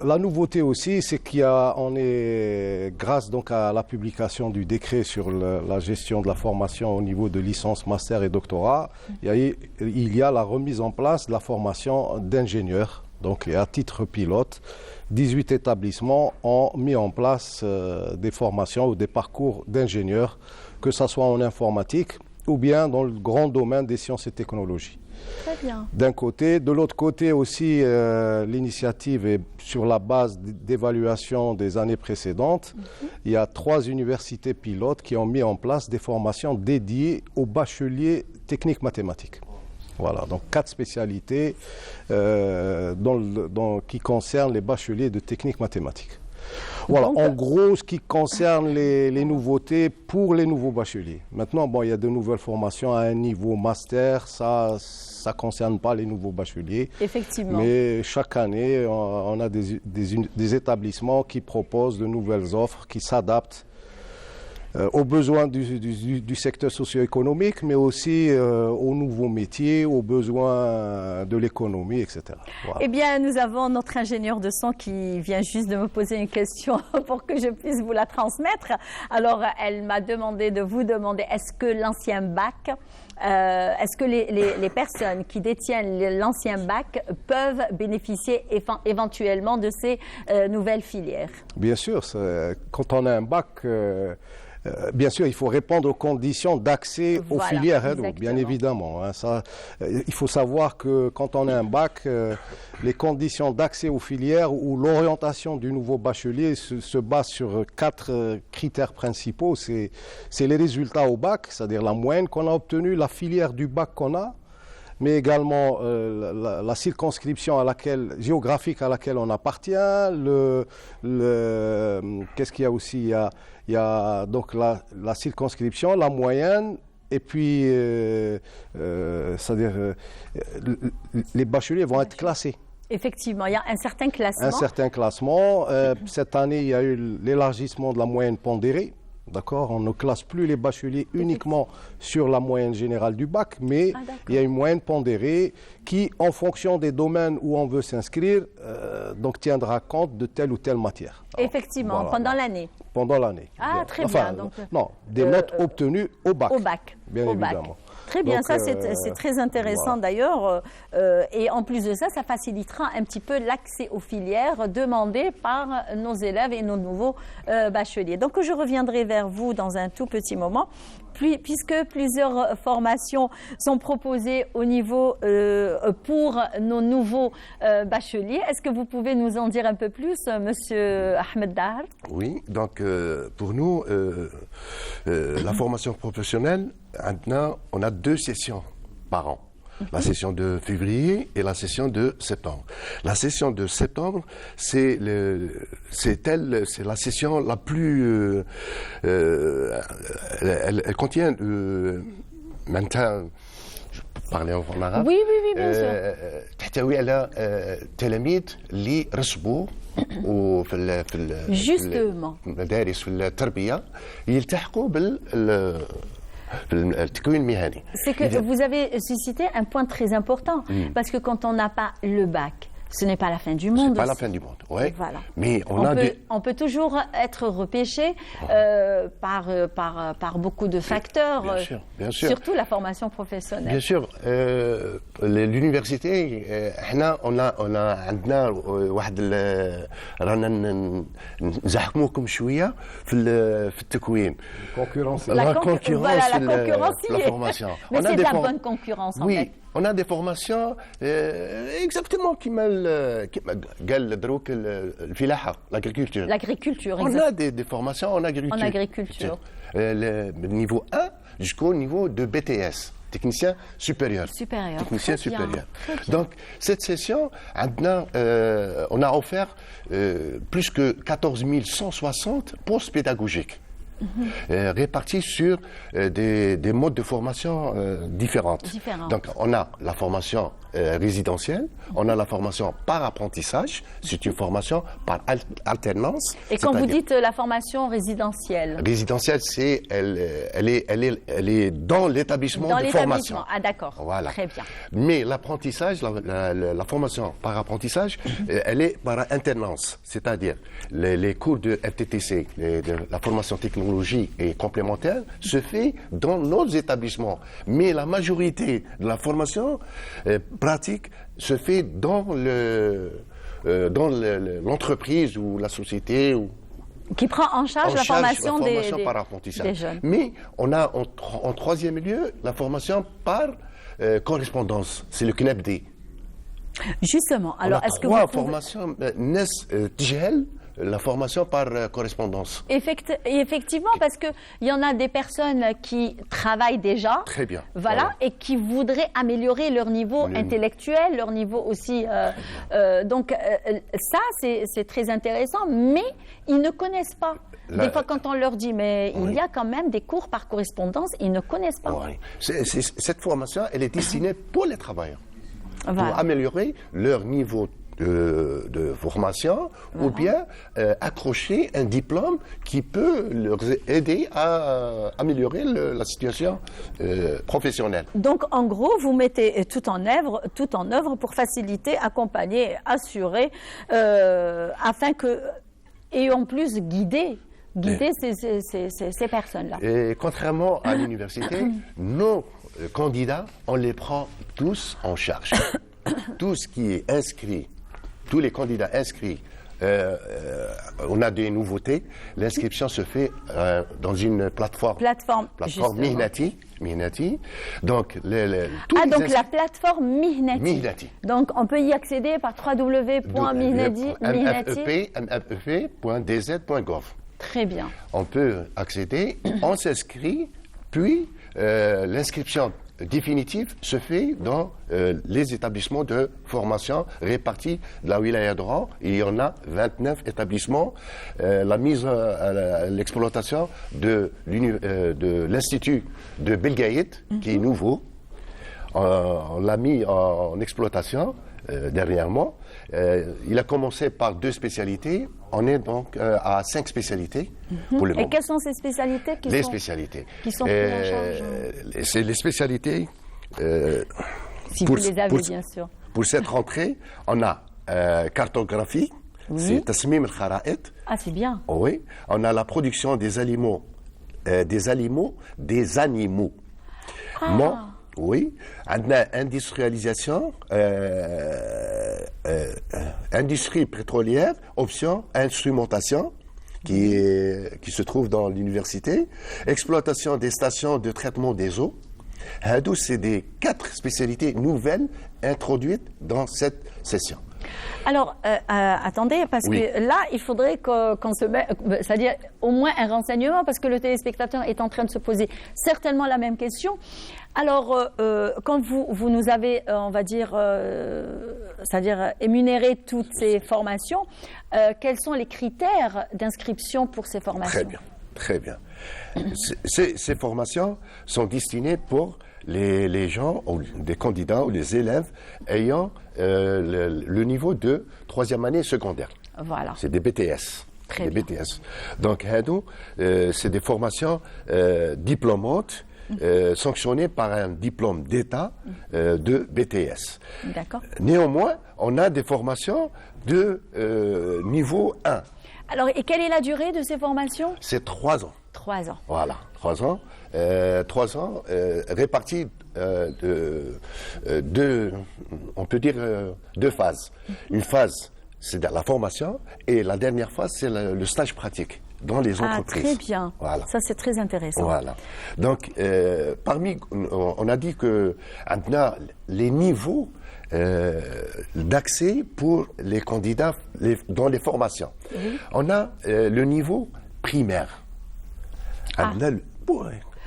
La nouveauté aussi, c'est qu'on est, grâce donc à la publication du décret sur la gestion de la formation au niveau de licence, master et doctorat, il y a la remise en place de la formation d'ingénieurs. Donc, à titre pilote, 18 établissements ont mis en place des formations ou des parcours d'ingénieurs, que ce soit en informatique ou bien dans le grand domaine des sciences et technologies. Très bien. D'un côté. De l'autre côté aussi, l'initiative est sur la base d'évaluation des années précédentes. Il y a 3 universités pilotes qui ont mis en place des formations dédiées aux bacheliers techniques mathématiques. Voilà, donc 4 spécialités qui concernent les bacheliers de techniques mathématiques. Voilà, en gros, ce qui concerne les nouveautés pour les nouveaux bacheliers. Maintenant, il y a de nouvelles formations à un niveau master, ça ne concerne pas les nouveaux bacheliers. Effectivement. Mais chaque année, on a des établissements qui proposent de nouvelles offres qui s'adaptent aux besoins du secteur socio-économique, mais aussi aux nouveaux métiers, aux besoins de l'économie, etc. Voilà. Eh bien, nous avons notre ingénieur de son qui vient juste de me poser une question pour que je puisse vous la transmettre. Alors, elle m'a demandé de vous demander, est-ce que l'ancien bac, est-ce que les personnes qui détiennent l'ancien bac peuvent bénéficier éventuellement de ces nouvelles filières? Bien sûr, quand on a un bac... bien sûr, il faut répondre aux conditions d'accès aux filières, bien évidemment. Il faut savoir que quand on a un bac, les conditions d'accès aux filières ou l'orientation du nouveau bachelier se base sur 4 critères principaux. C'est les résultats au bac, c'est-à-dire la moyenne qu'on a obtenue, la filière du bac qu'on a, mais également la circonscription géographique à laquelle on appartient. Qu'est-ce qu'il y a aussi? Il y a donc la circonscription, la moyenne, et puis c'est-à-dire les bacheliers vont être classés. Effectivement, il y a un certain classement. Un certain classement. Cette année, il y a eu l'élargissement de la moyenne pondérée. D'accord, on ne classe plus les bacheliers uniquement sur la moyenne générale du bac, mais il y a une moyenne pondérée qui, en fonction des domaines où on veut s'inscrire, donc tiendra compte de telle ou telle matière. Alors, effectivement, voilà, pendant l'année. Pendant l'année. Ah, très bien. Donc, non, des notes obtenues au bac. Au bac. Bien évidemment. Très bien, Donc, ça c'est très intéressant d'ailleurs. Et en plus de ça, ça facilitera un petit peu l'accès aux filières demandées par nos élèves et nos nouveaux bacheliers. Donc je reviendrai vers vous dans un tout petit moment, puisque plusieurs formations sont proposées au niveau pour nos nouveaux bacheliers. Est-ce que vous pouvez nous en dire un peu plus, Monsieur Ahmed Dahar? Oui, donc pour nous, la formation professionnelle, maintenant, on a 2 sessions par an. La session de février et la session de septembre. La session de septembre, c'est la session la plus... elle contient... maintenant, je peux parler en arabe. Oui, bien sûr. تحتوي على تلاميذ اللي رسبوا وفي Justement. المدارس في التربية يلتحقوا التكوين المهني. C'est que vous avez suscité un point très important, parce que quand on n'a pas le bac, ce n'est pas la fin du monde. C'est pas la fin du monde, oui. Voilà. Mais on peut toujours être repêché par beaucoup de facteurs. Bien sûr. Surtout la formation professionnelle. Bien sûr. L'université, on a عندنا واحد رانا نزحموكم شوية في التكوين. La concurrence, la formation. Mais c'est de la bonne concurrence en fait. On a des formations exactement كما قال دروك الفلاحة, l'agriculture. L'agriculture, on a des formations en agriculture. Niveau 1 jusqu'au niveau de BTS, technicien supérieur. Technicien supérieur. Donc, cette session, on a offert plus que 14 160 postes pédagogiques. Répartis sur des modes de formation différentes. Donc, on a la formation résidentielle, on a la formation par apprentissage, c'est une formation par alternance. Et quand vous dites la formation résidentielle? Résidentielle, elle est dans l'établissement de formation. Ah d'accord, voilà. Très bien. Mais l'apprentissage, la formation par apprentissage, elle est par alternance, c'est-à-dire les cours de FTTC, de la formation technologie et complémentaire, se fait dans nos établissements. Mais la majorité de la formation pratique se fait dans l'entreprise ou la société. Qui prend en charge la formation par apprentissage. Des jeunes. Mais on a en troisième lieu la formation par correspondance. C'est le CNEPD. Justement. Alors, est-ce que trois formations TGL, la formation par correspondance. Effectivement, parce qu'il y en a des personnes qui travaillent déjà. Très bien. Voilà, et qui voudraient améliorer leur niveau intellectuel, leur niveau aussi. Donc, ça, c'est très intéressant, mais ils ne connaissent pas. Des fois, quand on leur dit, mais il y a quand même des cours par correspondance, ils ne connaissent pas. Oui. Cette formation, elle est destinée pour les travailleurs, pour améliorer leur niveau de formation, ou bien accrocher un diplôme qui peut leur aider à améliorer la situation professionnelle. Donc, en gros, vous mettez tout en œuvre pour faciliter, accompagner, assurer, afin que, et en plus guider ces personnes-là. Et contrairement à l'université, nos candidats, on les prend tous en charge. Tout ce qui est inscrit, tous les candidats inscrits, on a des nouveautés. L'inscription se fait dans une plateforme Mihnati. Donc, donc la plateforme Mihnati. Donc, on peut y accéder par www.mihnati.dz.gov. Très bien. On peut accéder, on s'inscrit, puis l'inscription définitive se fait dans les établissements de formation répartis de la wilaya d'Oran. Il y en a 29 établissements. La mise à l'exploitation de l'Institut de Belgaïd, qui est nouveau, on l'a mis en exploitation dernièrement. Il a commencé par 2 spécialités. On est donc à 5 spécialités pour le moment. Et quelles sont ces spécialités qui sont prises en charge? C'est les spécialités. Si vous les avez, bien sûr. Pour cette rentrée, on a cartographie, c'est Tasmim al-Khara'it. Ah, c'est bien. Oui. On a la production des animaux. Oui, industrialisation, industrie pétrolière, option instrumentation, qui se trouve dans l'université, exploitation des stations de traitement des eaux. C'est des 4 spécialités nouvelles introduites dans cette session. Alors, attendez, parce que là, il faudrait qu'on se mette, c'est-à-dire au moins un renseignement, parce que le téléspectateur est en train de se poser certainement la même question. Alors, quand vous nous avez, on va dire, c'est-à-dire énuméré toutes ces formations, quels sont les critères d'inscription pour ces formations? Très bien. Ces formations sont destinées pour les gens, ou des candidats ou les élèves ayant le niveau de 3e année secondaire. Voilà. C'est des BTS. BTS. Donc, c'est des formations diplômantes sanctionnées par un diplôme d'État de BTS. D'accord. Néanmoins, on a des formations de niveau 1. Alors, et quelle est la durée de ces formations? C'est 3 ans. 3 ans. Voilà, 3 ans. 3 ans répartis on peut dire 2 phases. Une phase, c'est la formation, et la dernière phase, c'est le stage pratique dans les entreprises. Très bien. Voilà. Ça, c'est très intéressant. Voilà. Donc, on a dit que les niveaux d'accès pour les candidats dans les formations. On a le niveau primaire.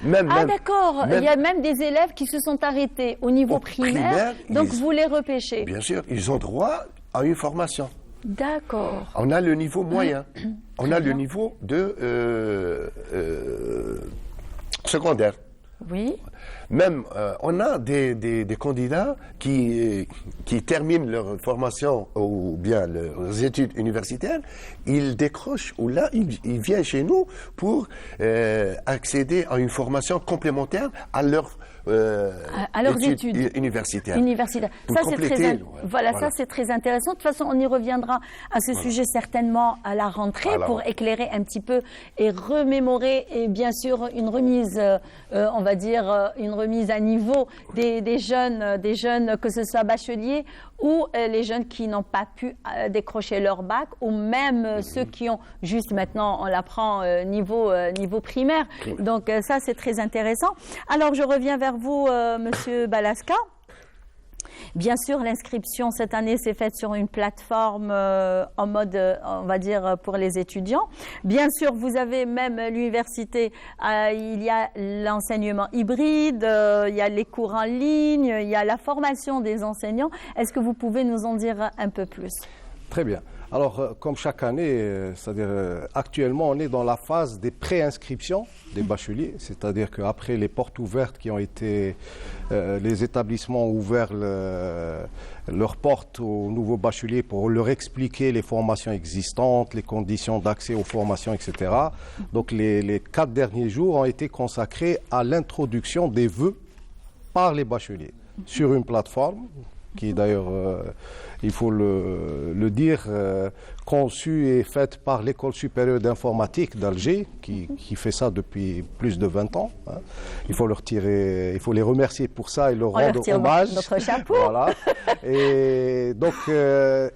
D'accord. Il y a même des élèves qui se sont arrêtés au niveau primaire, donc vous les repêchez. Bien sûr, ils ont droit à une formation. D'accord. On a le niveau moyen. On a le niveau de secondaire. Oui. Même, on a des candidats qui terminent leur formation ou bien leurs études universitaires, ils décrochent, ou là, ils viennent chez nous pour accéder à une formation complémentaire à leurs études universitaires. Ça, c'est très, ça, c'est très intéressant. De toute façon, on y reviendra à ce sujet certainement à la rentrée pour éclairer un petit peu et remémorer, et bien sûr, une remise, on va dire, une remise à niveau des jeunes, que ce soit bacheliers ou les jeunes qui n'ont pas pu décrocher leur bac, ou même ceux qui ont juste maintenant, on l'apprend, niveau primaire. Donc ça, c'est très intéressant. Alors, je reviens vers vous, Monsieur Balaska. Bien sûr, l'inscription cette année s'est faite sur une plateforme en mode, on va dire, pour les étudiants. Bien sûr, vous avez même l'université, il y a l'enseignement hybride, il y a les cours en ligne, il y a la formation des enseignants. Est-ce que vous pouvez nous en dire un peu plus? Très bien. Alors, comme chaque année, c'est-à-dire actuellement, on est dans la phase des préinscriptions des bacheliers, c'est-à-dire qu'après les portes ouvertes qui ont été, les établissements ont ouvert leurs portes aux nouveaux bacheliers pour leur expliquer les formations existantes, les conditions d'accès aux formations, etc. Donc, les 4 derniers jours ont été consacrés à l'introduction des vœux par les bacheliers sur une plateforme qui d'ailleurs, il faut le dire, conçue et faite par l'École supérieure d'informatique d'Alger, qui fait ça depuis plus de 20 ans. Hein. Il faut il faut les remercier pour ça et leur rendre hommage. Notre chapeau. Voilà. Et donc,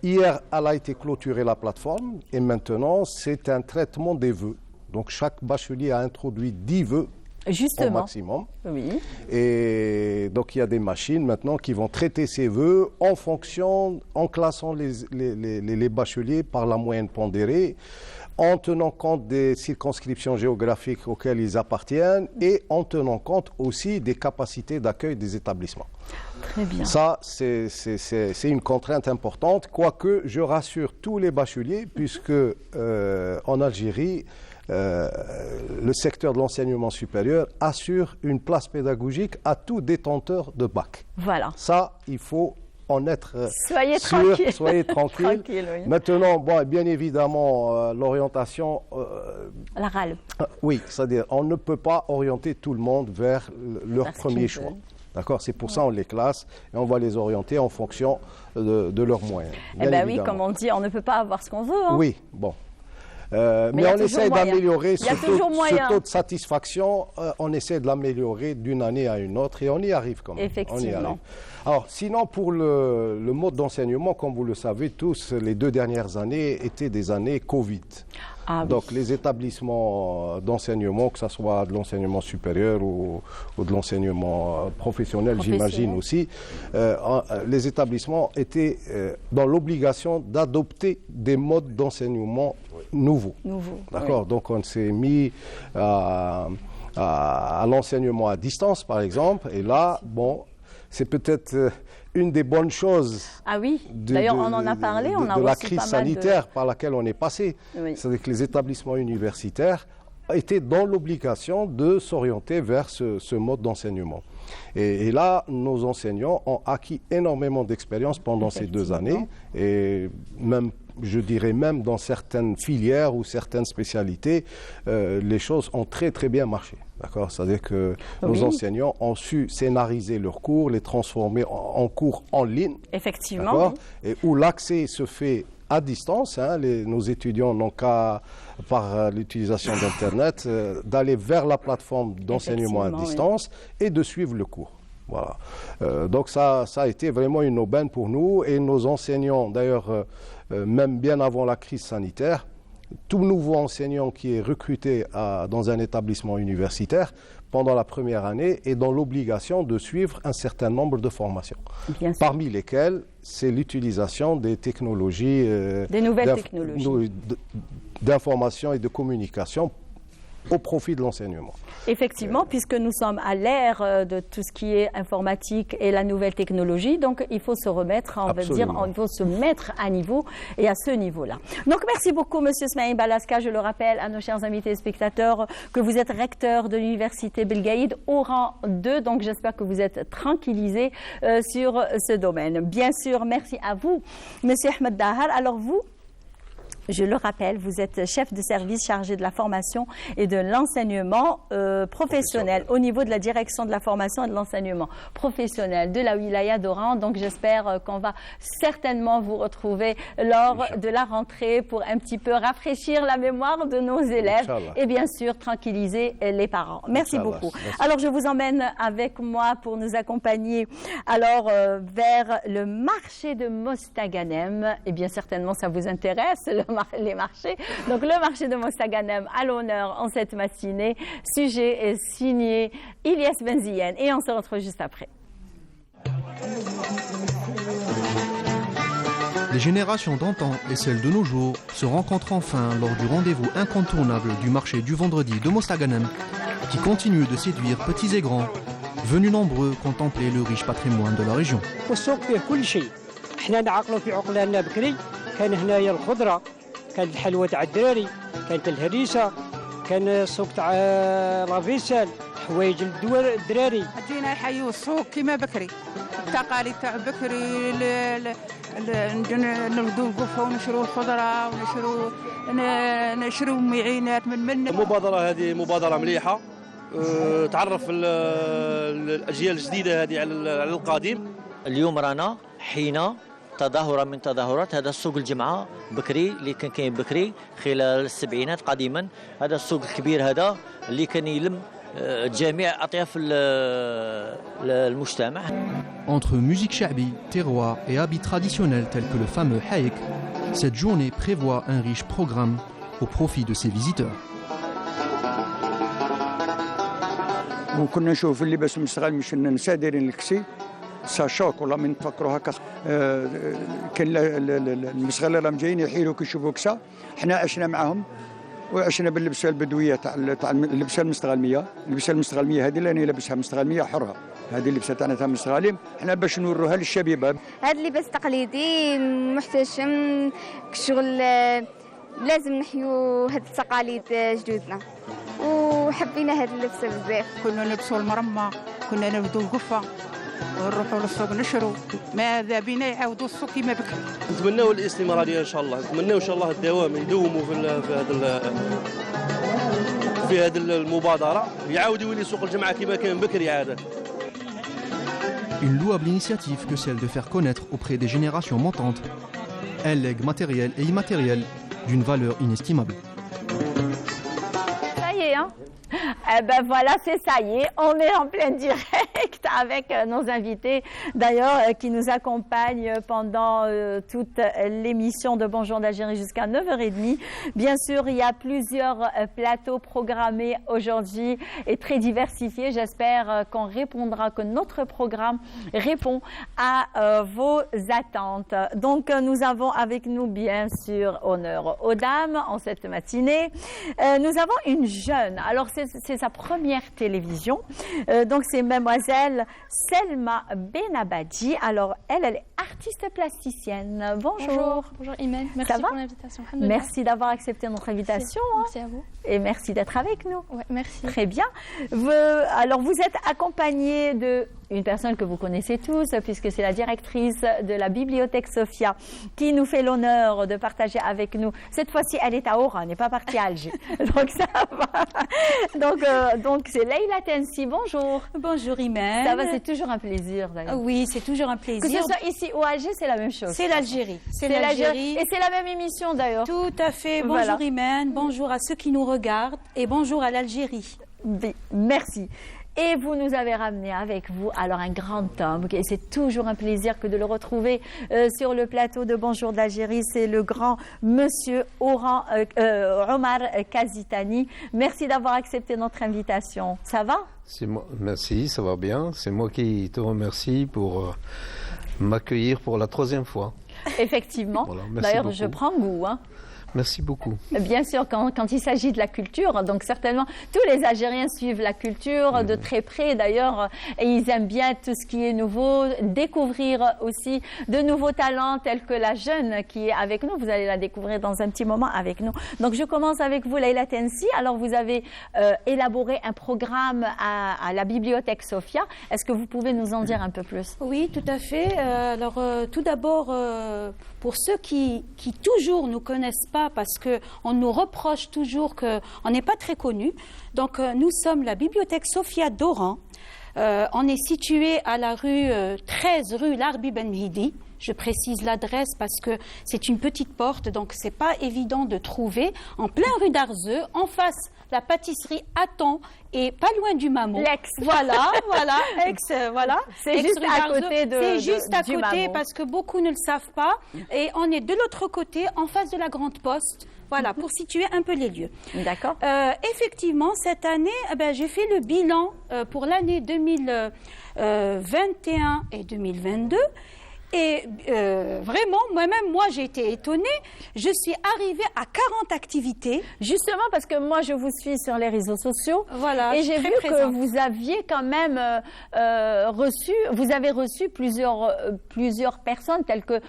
hier, elle a été clôturée, la plateforme, et maintenant, c'est un traitement des vœux. Donc, chaque bachelier a introduit 10 vœux. Justement. Au maximum. Oui. Et donc, il y a des machines maintenant qui vont traiter ces vœux en classant les bacheliers par la moyenne pondérée, en tenant compte des circonscriptions géographiques auxquelles ils appartiennent et en tenant compte aussi des capacités d'accueil des établissements. Très bien. Ça, c'est une contrainte importante, quoique je rassure tous les bacheliers, puisque en Algérie, le secteur de l'enseignement supérieur assure une place pédagogique à tout détenteur de bac. Voilà. Ça, il faut en être soyez sûr. Tranquille. Soyez tranquille. Oui. Maintenant, bien évidemment, l'orientation... la RAL. Oui, c'est-à-dire on ne peut pas orienter tout le monde vers leur premier choix. D'accord, c'est pour ça on les classe et on va les orienter en fonction de leurs moyens. Eh bien oui, comme on dit, on ne peut pas avoir ce qu'on veut. Hein. Oui, bon. Mais on essaie d'améliorer ce taux de satisfaction. On essaie de l'améliorer d'une année à une autre et on y arrive quand même. Effectivement. Alors, sinon, pour le mode d'enseignement, comme vous le savez tous, les 2 dernières années étaient des années Covid. Donc, les établissements d'enseignement, que ce soit de l'enseignement supérieur ou de l'enseignement professionnel, j'imagine aussi, les établissements étaient dans l'obligation d'adopter des modes d'enseignement nouveaux. D'accord. Donc, on s'est mis à l'enseignement à distance, par exemple, et là, bon, c'est peut-être une des bonnes choses d'ailleurs on en a parlé, de la crise sanitaire par laquelle on est passé. C'est-à-dire que les établissements universitaires étaient dans l'obligation de s'orienter vers ce mode d'enseignement. Et là, nos enseignants ont acquis énormément d'expérience pendant ces 2 années et même, je dirais même dans certaines filières ou certaines spécialités, les choses ont très très bien marché. D'accord, c'est-à-dire que nos enseignants ont su scénariser leurs cours, les transformer en cours en ligne. Effectivement. Et où l'accès se fait à distance. Nos étudiants n'ont qu'à, par l'utilisation d'Internet, d'aller vers la plateforme d'enseignement à distance et de suivre le cours. Voilà. Donc ça a été vraiment une aubaine pour nous et nos enseignants, d'ailleurs, même bien avant la crise sanitaire, tout nouveau enseignant qui est recruté dans un établissement universitaire pendant la première année est dans l'obligation de suivre un certain nombre de formations, parmi lesquelles c'est l'utilisation des technologies, des nouvelles technologies d'information et de communication au profit de l'enseignement. Effectivement, puisque nous sommes à l'ère de tout ce qui est informatique et la nouvelle technologie, donc il faut se remettre, il faut se mettre à niveau et à ce niveau-là. Donc merci beaucoup, Monsieur Smaïl Balaska. Je le rappelle à nos chers amis téléspectateurs que vous êtes recteur de l'université Belgaïd au rang 2, donc j'espère que vous êtes tranquillisés sur ce domaine. Bien sûr, merci à vous, Monsieur Ahmed Dahar. Alors vous, je le rappelle, vous êtes chef de service chargé de la formation et de l'enseignement professionnel au niveau de la direction de la formation et de l'enseignement professionnel de la wilaya d'Oran. Donc j'espère qu'on va certainement vous retrouver lors de la rentrée pour un petit peu rafraîchir la mémoire de nos élèves et bien sûr tranquilliser les parents. Merci beaucoup. Alors je vous emmène avec moi pour nous accompagner vers le marché de Mostaganem. Et bien certainement ça vous intéresse, les marchés. Donc le marché de Mostaganem à l'honneur en cette matinée. Sujet est signé Ilyes Benziyen et on se retrouve juste après. Les générations d'antan et celles de nos jours se rencontrent enfin lors du rendez-vous incontournable du marché du vendredi de Mostaganem qui continue de séduire petits et grands, venus nombreux contempler le riche patrimoine de la région. كان هنايا الخضره، كانت الحلوى تاع الدراري، كانت الهريسه، كان السوق تاع لافيسال، حوايج الدراري. جينا نحيوا السوق كيما بكري، التقاليد تاع بكري، نردوا القفه ونشروا الخضره ونشروا معينات من المبادره هذه مبادره مليحه، تعرف الاجيال الجديده هذه على القديم. اليوم رانا حين تظاهرة من تظاهرات هذا السوق الجمعة بكري اللي كان كاين بكري خلال السبعينات قديما. هذا السوق الكبير هذا اللي كان يلم جميع أطياف المجتمع. Entre musique chabi, terroir et habits traditionnels tels que le fameux haïk, cette journée prévoit un riche programme au profit de ses visiteurs. وكنا نشوف اللباس المستغل مش النساء دايرين الكسي ساشوك والله من تفكروا هكا كان المستغل راهم جايين يحيلوا كيشوفوا كسا. حنا عشنا معاهم وعشنا باللبسه البدويه تاع اللبسه المستغلميه. اللبسه المستغلميه هذه اللي انا لابسها مستغلميه حره، هذه اللبسه تاعنا تاع المستغلين حنا باش نوروها للشبيبه. هذا اللباس التقليدي محتشم كشغل، لازم نحيوا هاد التقاليد جدودنا وحبينا هاد اللبسه بزاف. كنا نلبسوا المرمى، كنا نردوا القفه ونروحوا للسوق نشروا، ماذا بينا يعاودوا السوق كما بكري. نتمناو الاستمراريه ان شاء الله، نتمناو ان شاء الله الدوام يدوموا في هذه المبادره، يعاودوا يولي سوق الجمعه كما كان بكري عاده. Une louable initiative que celle de faire connaître auprès des générations montantes un legs matériel et immatériel d'une valeur inestimable. bien? Eh ben voilà, c'est ça y est, on est en plein direct avec nos invités, d'ailleurs, qui nous accompagnent pendant toute l'émission de Bonjour d'Algérie jusqu'à 9h30. Bien sûr, il y a plusieurs plateaux programmés aujourd'hui et très diversifiés. J'espère qu'on répondra, que notre programme répond à vos attentes. Donc, nous avons avec nous, bien sûr, honneur aux dames en cette matinée. Nous avons une jeune, alors c'est sa première télévision, donc c'est mademoiselle Selma Benabadji. Alors elle est artiste plasticienne. Bonjour. Bonjour Imen, merci pour l'invitation. Merci d'avoir accepté notre invitation. Merci à vous. Et merci d'être avec nous. Ouais, merci. Très bien. Alors vous êtes accompagnée d'une personne que vous connaissez tous, puisque c'est la directrice de la bibliothèque Sophia qui nous fait l'honneur de partager avec nous. Cette fois-ci, elle est à Oran, elle n'est pas partie à Alger. Donc ça va. Donc c'est Leïla Tensi. Bonjour. Bonjour Imen. Ça va, c'est toujours un plaisir d'ailleurs. Oui, c'est toujours un plaisir. Que ce soit ici ou à Alger, c'est la même chose. C'est l'Algérie. C'est l'Algérie. Et c'est la même émission d'ailleurs. Tout à fait. Bonjour voilà. Imen, bonjour à ceux qui nous regardent et bonjour à l'Algérie. Merci. Et vous nous avez ramené avec vous alors un grand homme, et c'est toujours un plaisir que de le retrouver sur le plateau de Bonjour d'Algérie. C'est le grand monsieur Omar Kazitani. Merci d'avoir accepté notre invitation. Ça va? Merci, ça va bien. C'est moi qui te remercie pour m'accueillir pour la 3e fois. Effectivement. Voilà, d'ailleurs, je prends goût. Merci beaucoup. Bien sûr, quand il s'agit de la culture, donc certainement, tous les Algériens suivent la culture de très près d'ailleurs, et ils aiment bien tout ce qui est nouveau, découvrir aussi de nouveaux talents tels que la jeune qui est avec nous. Vous allez la découvrir dans un petit moment avec nous. Donc je commence avec vous, Leïla Tensi. Alors vous avez élaboré un programme à la bibliothèque Sophia. Est-ce que vous pouvez nous en dire un peu plus? Oui, tout à fait. Alors tout d'abord, pour ceux qui toujours nous connaissent pas, parce qu'on nous reproche toujours qu'on n'est pas très connus. Donc, nous sommes la bibliothèque Sophia d'Oran. On est situé à la rue 13, rue Larbi Ben Mhidi. Je précise l'adresse parce que c'est une petite porte, donc c'est pas évident de trouver. En plein rue d'Arzeux, en face, la pâtisserie Attends et pas loin du Mamou. L'ex. Voilà. C'est juste à côté C'est juste à côté Mamou. Parce que beaucoup ne le savent pas. Et on est de l'autre côté, en face de la Grande Poste. Voilà, pour situer un peu les lieux. D'accord. Effectivement, cette année, j'ai fait le bilan pour l'année 2021 et 2022. Et vraiment, moi j'ai été étonnée. Je suis arrivée à 40 activités. Justement parce que moi je vous suis sur les réseaux sociaux. Voilà, et j'ai vu que vous aviez quand même reçu plusieurs personnes telles que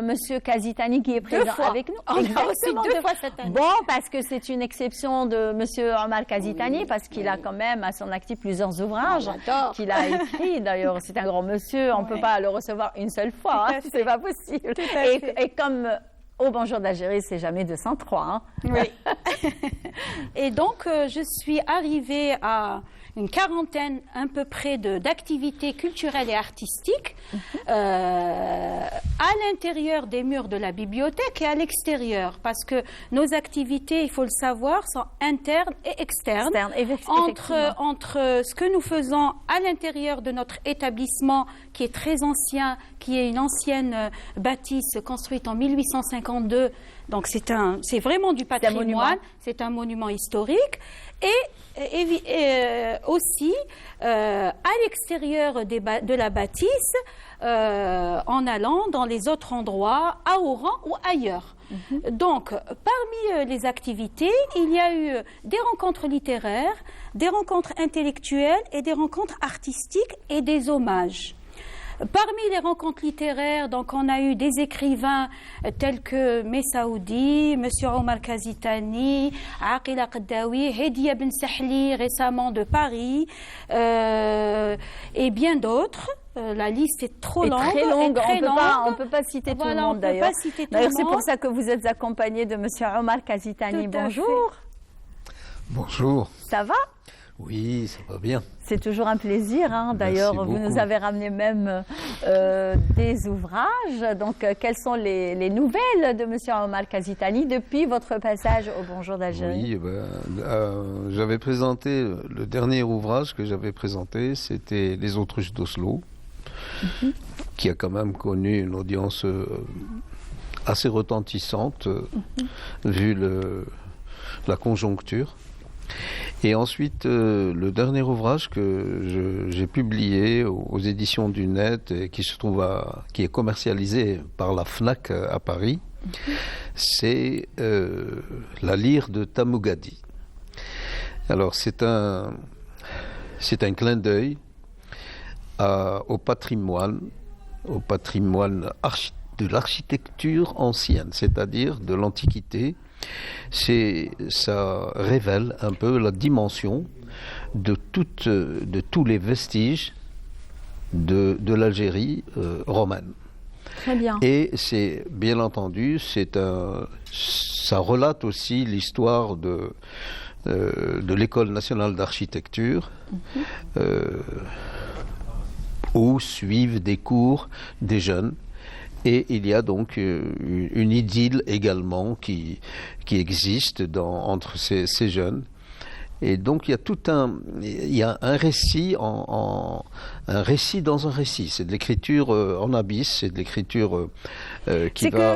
Monsieur Kazitani qui est présent avec nous. On a reçu 2 fois cette année. Bon, parce que c'est une exception de Monsieur Omar Kazitani, parce qu'il a quand même à son actif plusieurs ouvrages qu'il a écrits. D'ailleurs, c'est un grand monsieur, on ne peut pas le recevoir une seule fois, c'est pas possible. Et comme au Bonjour d'Algérie, c'est jamais 203. Hein. Oui. Et donc, je suis arrivée à une quarantaine à peu près d'activités culturelles et artistiques à l'intérieur des murs de la bibliothèque et à l'extérieur, parce que nos activités, il faut le savoir, sont internes et externes. Entre ce que nous faisons à l'intérieur de notre établissement, qui est très ancien, qui est une ancienne bâtisse construite en 1852, donc c'est vraiment du patrimoine, c'est un monument historique, et aussi à l'extérieur de la bâtisse, en allant dans les autres endroits, à Oran ou ailleurs. Donc, parmi les activités, il y a eu des rencontres littéraires, des rencontres intellectuelles et des rencontres artistiques et des hommages. Parmi les rencontres littéraires, donc, on a eu des écrivains tels que Messaoudi, M. Omar Kazitani, Aqila Qaddaoui, Hedia Ben Sahli, récemment de Paris, et bien d'autres. La liste est trop longue. Très longue. On ne peut pas citer tout le monde d'ailleurs. D'ailleurs, c'est pour ça que vous êtes accompagné de M. Omar Kazitani. Bonjour. Bonjour. Ça va? Oui, ça va bien. C'est toujours un plaisir. D'ailleurs, vous nous avez ramené même des ouvrages. Donc, quelles sont les nouvelles de M. Omar Kazitani depuis votre passage au Bonjour d'Algérie? Oui, j'avais présenté, le dernier ouvrage que j'avais présenté, c'était Les Autruches d'Oslo, qui a quand même connu une audience assez retentissante, vu la conjoncture. Et ensuite, le dernier ouvrage que j'ai publié aux éditions du Net et qui est commercialisé par la FNAC à Paris, c'est La lyre de Tamougadi. Alors c'est un clin d'œil au patrimoine de l'architecture ancienne, c'est-à-dire de l'Antiquité. Ça révèle un peu la dimension de tous les vestiges de l'Algérie romaine. Très bien. Et c'est bien entendu, ça relate aussi l'histoire de l'École nationale d'architecture, où suivent des cours des jeunes. Et il y a donc une idylle également qui existe entre ces jeunes. Et donc il y a un récit un récit dans un récit. C'est de l'écriture en abysse, c'est de l'écriture qui va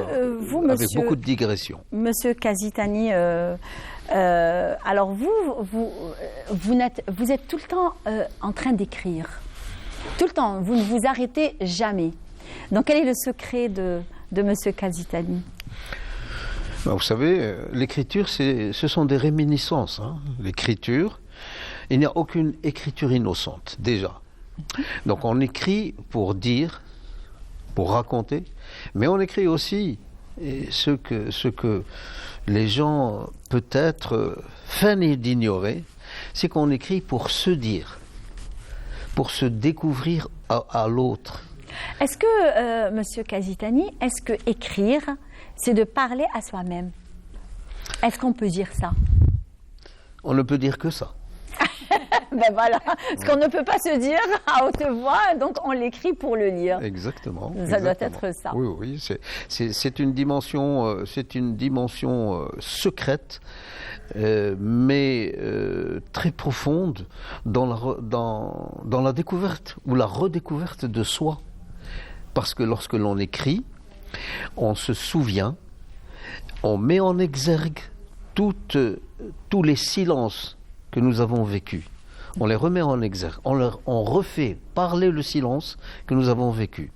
avec beaucoup de digressions. Monsieur Kazitani, alors vous êtes tout le temps en train d'écrire. Tout le temps, vous ne vous arrêtez jamais. Donc, quel est le secret de M. Kazitani? Vous savez, l'écriture, ce sont des réminiscences. L'écriture, il n'y a aucune écriture innocente, déjà. Donc, on écrit pour dire, pour raconter, mais on écrit aussi ce que les gens, peut-être, feignent d'ignorer, c'est qu'on écrit pour se dire, pour se découvrir à l'autre. Est-ce que, Monsieur Kazitani, est-ce que écrire, c'est de parler à soi-même? Est-ce qu'on peut dire ça? On ne peut dire que ça. Ben voilà, ce qu'on ne peut pas se dire à haute voix, donc on l'écrit pour le lire. Exactement. Ça doit être ça. Oui, c'est une dimension, secrète, mais très profonde dans la découverte ou la redécouverte de soi. Parce que lorsque l'on écrit, on se souvient, on met en exergue tous les silences que nous avons vécus. On les remet en exergue, on refait parler le silence que nous avons vécu.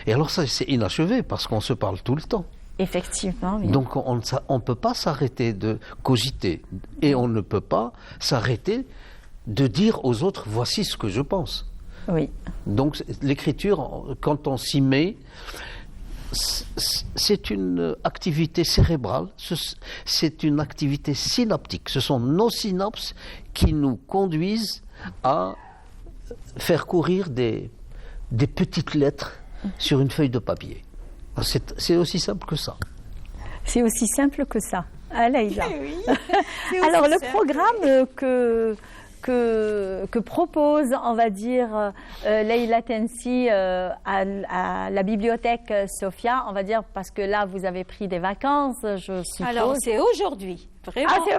Et alors ça, c'est inachevé parce qu'on se parle tout le temps. Effectivement, oui. Donc on ne peut pas s'arrêter de cogiter et on ne peut pas s'arrêter de dire aux autres, voici ce que je pense. Oui. Donc l'écriture, quand on s'y met, c'est une activité cérébrale, c'est une activité synaptique. Ce sont nos synapses qui nous conduisent à faire courir des petites lettres sur une feuille de papier. C'est aussi simple que ça. C'est aussi simple que ça. Ah, Leïla. Oui, alors le programme que propose, on va dire, Leïla Tensi à la bibliothèque Sophia, on va dire, parce que là, vous avez pris des vacances, je suppose. Alors, c'est aujourd'hui. Vraiment, c'est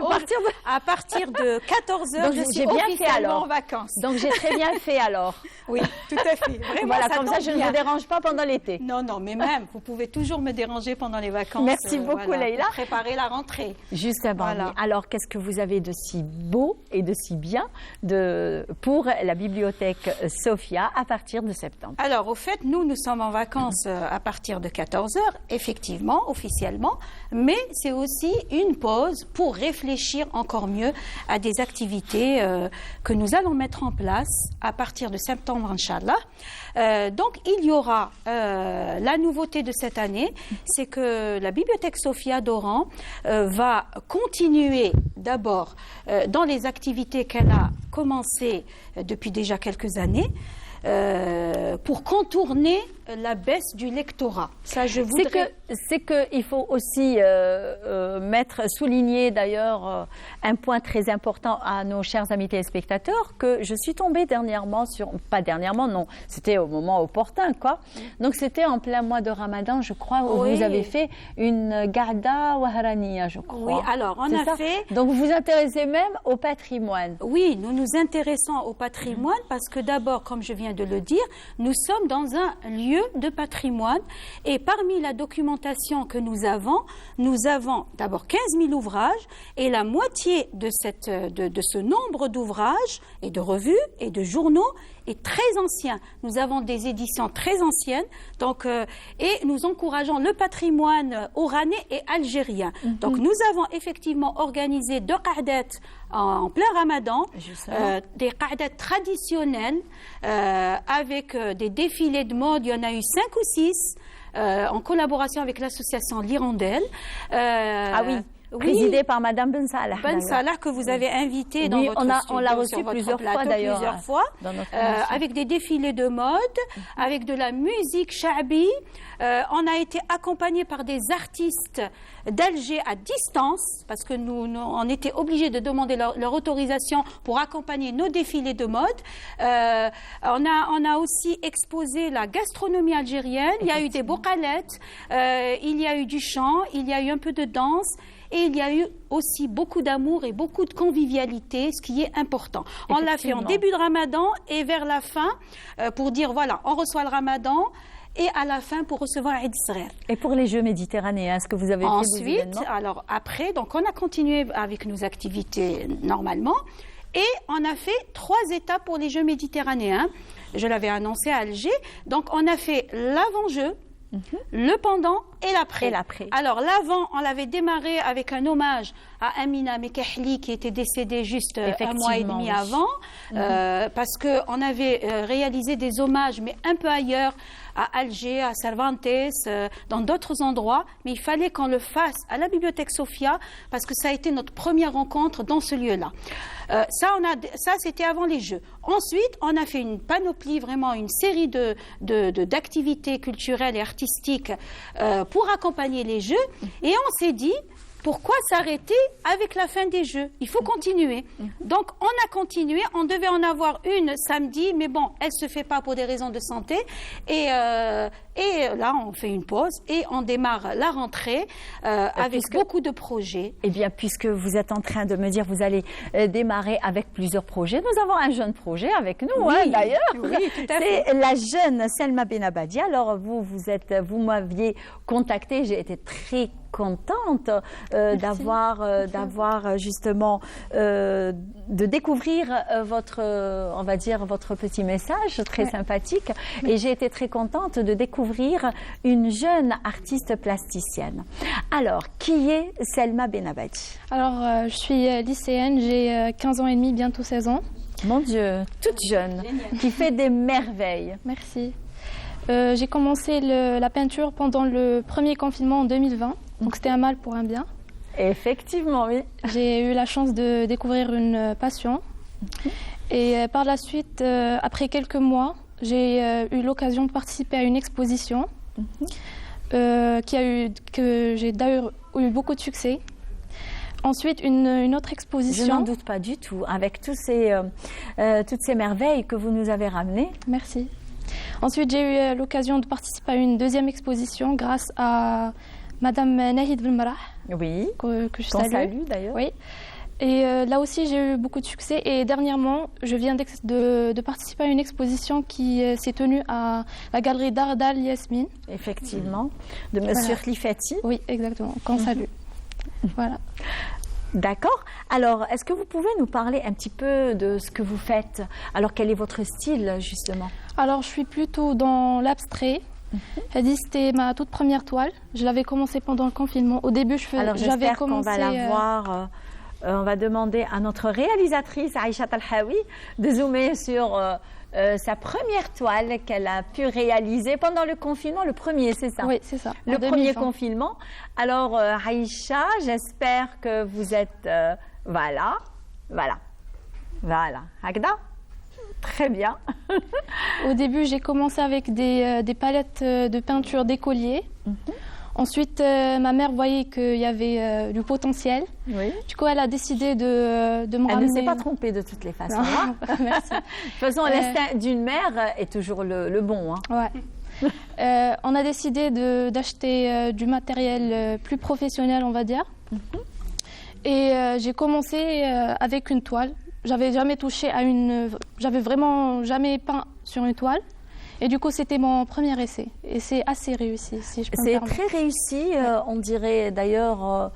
à partir de 14h, je suis officiellement en vacances. Donc, j'ai très bien fait alors. Oui, tout à fait. Vraiment, voilà, comme ça, je ne vous dérange pas pendant l'été. Non, mais même, vous pouvez toujours me déranger pendant les vacances. Merci beaucoup, Leïla. Pour préparer la rentrée. Justement. Voilà. Alors, qu'est-ce que vous avez de si beau et de si bien pour la bibliothèque Sophia à partir de septembre? Alors, au fait, nous sommes en vacances à partir de 14h, effectivement, officiellement, mais c'est aussi une pause pour réfléchir encore mieux à des activités que nous allons mettre en place à partir de septembre, Inch'Allah. Donc, il y aura la nouveauté de cette année, c'est que la bibliothèque Sophia d'Oran va continuer d'abord dans les activités qu'elle a commencées depuis déjà quelques années. pour contourner la baisse du lectorat. Ça, je voudrais... C'est qu'il faut aussi souligner d'ailleurs un point très important à nos chers amis téléspectateurs, que je suis tombée dernièrement sur... Pas dernièrement, non, c'était au moment opportun, quoi. Donc c'était en plein mois de Ramadan, je crois, où vous avez fait une Garda Waharaniya, je crois. Oui, alors on a fait... Donc vous vous intéressez même au patrimoine. Oui, nous nous intéressons au patrimoine parce que d'abord, comme je viens de le dire, nous sommes dans un lieu de patrimoine et parmi la documentation que nous avons d'abord 15 000 ouvrages et la moitié de ce nombre d'ouvrages et de revues et de journaux est très ancien. Nous avons des éditions très anciennes, donc, et nous encourageons le patrimoine oranais et algérien. Donc nous avons effectivement organisé 2 qa'dat en plein Ramadan, des qa'dat traditionnels avec des défilés de mode. Il y en a eu 5 ou 6 en collaboration avec l'association L'Hirondelle. Ah oui. Présidée par Madame Ben Salah. Ben Salah, que vous avez invité dans votre studio. On l'a reçue plusieurs fois d'ailleurs. Avec des défilés de mode, avec de la musique sha'bi. On a été accompagné par des artistes d'Alger à distance, parce que on était obligés de demander leur autorisation pour accompagner nos défilés de mode. On a aussi exposé la gastronomie algérienne. Il y a eu des bocalettes, il y a eu du chant, il y a eu un peu de danse. Et il y a eu aussi beaucoup d'amour et beaucoup de convivialité, ce qui est important. On l'a fait en début de Ramadan et vers la fin, pour dire, voilà, on reçoit le Ramadan, et à la fin pour recevoir Eid Sghir. Et pour les Jeux méditerranéens, est-ce que vous avez fait des événements ? Alors après, donc on a continué avec nos activités normalement, et on a fait 3 étapes pour les Jeux méditerranéens. Je l'avais annoncé à Alger. Donc on a fait l'avant-jeu, le pendant et l'après. Alors l'avant, on l'avait démarré avec un hommage à Amina Mekahli qui était décédée juste 1 mois et demi avant, parce qu'on avait réalisé des hommages, mais un peu ailleurs, à Alger, à Cervantes, dans d'autres endroits, mais il fallait qu'on le fasse à la Bibliothèque Sophia, parce que ça a été notre première rencontre dans ce lieu-là. Ça, c'était avant les Jeux. Ensuite, on a fait une panoplie, vraiment une série d'activités culturelles et artistiques pour accompagner les Jeux. Et on s'est dit, pourquoi s'arrêter avec la fin des Jeux? Il faut continuer. Donc, on a continué. On devait en avoir une samedi, mais bon, elle ne se fait pas pour des raisons de santé. Et là, on fait une pause et on démarre la rentrée avec beaucoup de projets. Eh bien, puisque vous êtes en train de me dire vous allez démarrer avec plusieurs projets, nous avons un jeune projet avec nous, d'ailleurs. Oui, tout à fait. C'est la jeune Selma Benabadi. Alors, vous m'aviez contacté, j'ai été très contente d'avoir justement de découvrir votre petit message très sympathique, et j'ai été très contente de découvrir une jeune artiste plasticienne. Alors, qui est Selma Benabadi? Alors, je suis lycéenne, j'ai 15 ans et demi, bientôt 16 ans. Mon Dieu, toute jeune, qui fait des merveilles. Merci. J'ai commencé la peinture pendant le premier confinement en 2020. Donc c'était un mal pour un bien. Effectivement, oui. J'ai eu la chance de découvrir une passion. Et par la suite, après quelques mois, j'ai eu l'occasion de participer à une exposition que j'ai d'ailleurs eu beaucoup de succès. Ensuite, une autre exposition. Je n'en doute pas du tout, avec toutes ces merveilles que vous nous avez ramenées. Merci. Ensuite, j'ai eu l'occasion de participer à une deuxième exposition grâce à Madame Nahid Belmarah, que je salue d'ailleurs. Oui. Et là aussi, j'ai eu beaucoup de succès. Et dernièrement, je viens de participer à une exposition qui s'est tenue à la galerie d'art d'Al Yasmine. Effectivement, de Monsieur Clifati. Oui, exactement, qu'on salue. Voilà. D'accord. Alors, est-ce que vous pouvez nous parler un petit peu de ce que vous faites? Alors, quel est votre style, justement? Alors, je suis plutôt dans l'abstrait. C'était ma toute première toile. Je l'avais commencé pendant le confinement. Au début, j'avais commencé... qu'on va la voir. On va demander à notre réalisatrice, Aïcha Talhaoui, de zoomer sur sa première toile qu'elle a pu réaliser pendant le confinement. Le premier, c'est ça? Oui, c'est ça. Le premier confinement. Alors, Aïcha, j'espère que vous êtes... Voilà. Hagda? Très bien. Au début, j'ai commencé avec des palettes de peinture d'écolier. Ensuite, ma mère voyait qu'il y avait du potentiel. Oui. Du coup, elle a décidé de me ramener... Elle ne s'est pas trompée de toutes les façons. Hein. Merci. De toute façon, l'instinct d'une mère est toujours le bon. Hein. Ouais. On a décidé d'acheter du matériel plus professionnel, on va dire. Et j'ai commencé avec une toile. J'avais jamais touché à j'avais vraiment jamais peint sur une toile. Et du coup, c'était mon premier essai. Et c'est assez réussi, si je peux me permettre. C'est très réussi. On dirait d'ailleurs,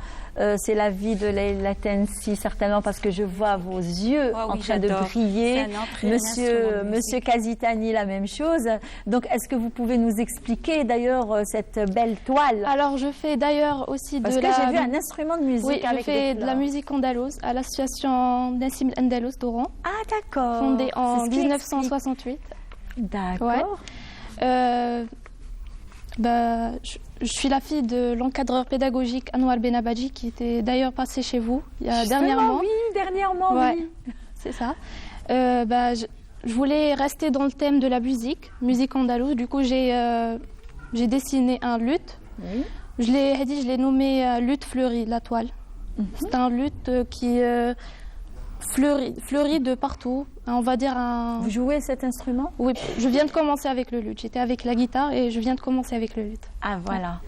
c'est la vie de Leila Tensi, certainement, parce que je vois vos yeux en train de briller. Monsieur Kazitani, la même chose. Donc, est-ce que vous pouvez nous expliquer d'ailleurs cette belle toile? Alors, je fais d'ailleurs aussi parce que j'ai vu un instrument de musique. Oui, avec je fais de la musique andalouse à l'association Nassim Andalous d'Oran. Ah, d'accord. Fondée en 1968. D'accord. Ouais. Je suis la fille de l'encadreur pédagogique Anwar Benabadji qui était d'ailleurs passé chez vous dernièrement. Oui, dernièrement, oui. C'est ça. Je voulais rester dans le thème de la musique andalouse. Du coup, j'ai dessiné un luth. Oui. Je l'ai nommé luth fleuri, la toile. C'est un luth qui fleurit de partout. On va dire Vous jouez cet instrument? Oui, je viens de commencer avec le luth. J'étais avec la guitare et je viens de commencer avec le luth. Ah, voilà.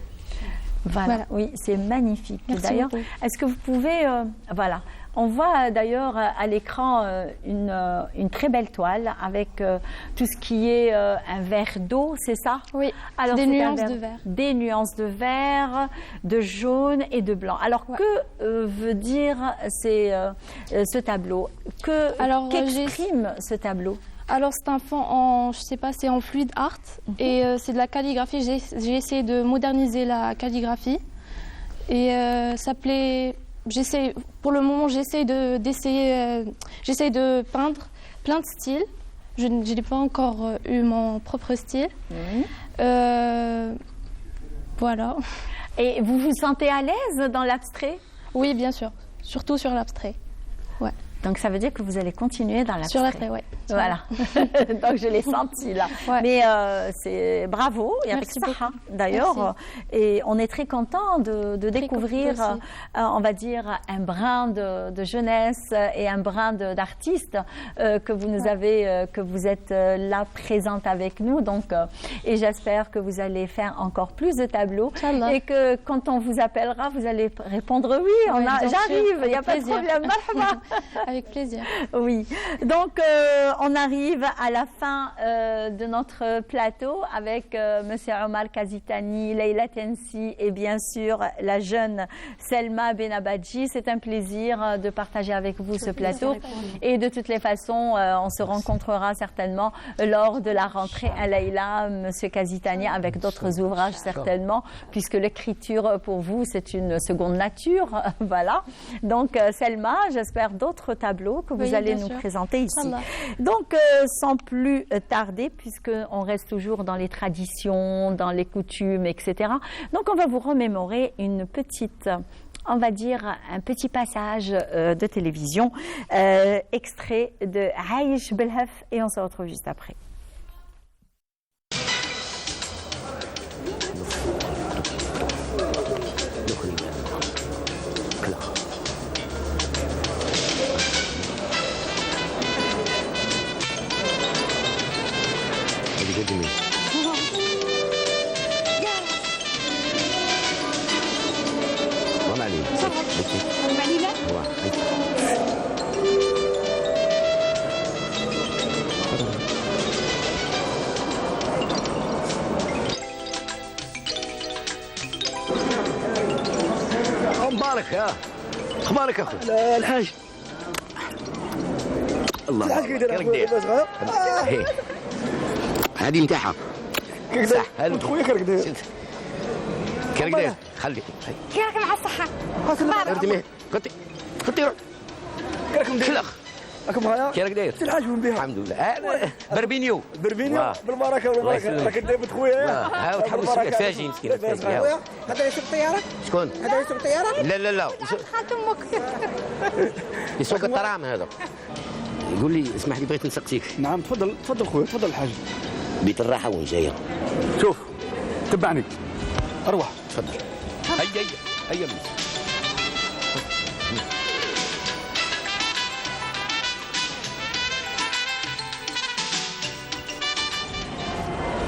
Voilà. Oui, c'est magnifique. D'ailleurs, est-ce que vous pouvez... voilà. On voit d'ailleurs à l'écran une très belle toile avec tout ce qui est un verre d'eau, c'est ça? Oui, alors, des nuances de vert. Des nuances de vert, de jaune et de blanc. Alors, que veut dire ce tableau? Qu'exprime ce tableau? Alors, c'est un fond je sais pas, c'est en fluid art et c'est de la calligraphie. J'ai essayé de moderniser la calligraphie et ça plaît... Pour le moment, j'essaie de peindre plein de styles. Je n'ai pas encore eu mon propre style. Voilà. Et vous vous sentez à l'aise dans l'abstrait? Oui, bien sûr. Surtout sur l'abstrait. Ouais. Donc ça veut dire que vous allez continuer dans l'abstrait. Sur l'abstrait, oui. Voilà. Donc je l'ai senti là. Ouais. Mais c'est bravo, et avec ça d'ailleurs. Et on est très content de découvrir, on va dire, un brin de jeunesse et un brin d'artiste que vous nous avez, que vous êtes là présente avec nous. Donc, et j'espère que vous allez faire encore plus de tableaux et que quand on vous appellera, vous allez répondre oui, j'arrive, il n'y a pas de problème. Avec plaisir. Oui. Donc, on arrive à la fin de notre plateau avec Monsieur Omar Kazitani, Leila Tensi et bien sûr la jeune Selma Benabadji. C'est un plaisir de partager avec vous ce plateau. Et de toutes les façons, on se rencontrera certainement lors de la rentrée à Leila, Monsieur Kazitani, avec d'autres ouvrages certainement, puisque l'écriture pour vous, c'est une seconde nature. Voilà. Donc, Selma, j'espère d'autres tableaux que vous allez nous présenter ici. Donc, sans plus tarder, puisqu'on reste toujours dans les traditions, dans les coutumes, etc. Donc, on va vous remémorer une petite, on va dire, un petit passage de télévision, extrait de Aïch Belhaf, et on se retrouve juste après. مبارك اخبارك اخو الحاج الله الحاج كيف داير هذه نتاعها صح هذا خويا كيف داير كيف داير خلي كيف مع الصحه ردمي خطي كيف شلخ راكم معايا كيف داير الحاج من بها الحمد لله بربينيو بالبركه والبركه راك داير خويا ها وتحمس فاجي مسكين هذا يسوق طياره شكون هذا يسوق طياره لا خالت امك يسوق الترام هذا قول لي اسمح لي بغيت نسقسيك. نعم تفضل تفضل خويا تفضل الحاج. بيت الراحه وين جايه؟ شوف تبعني اروح. تفضل. هيا هيا هيا.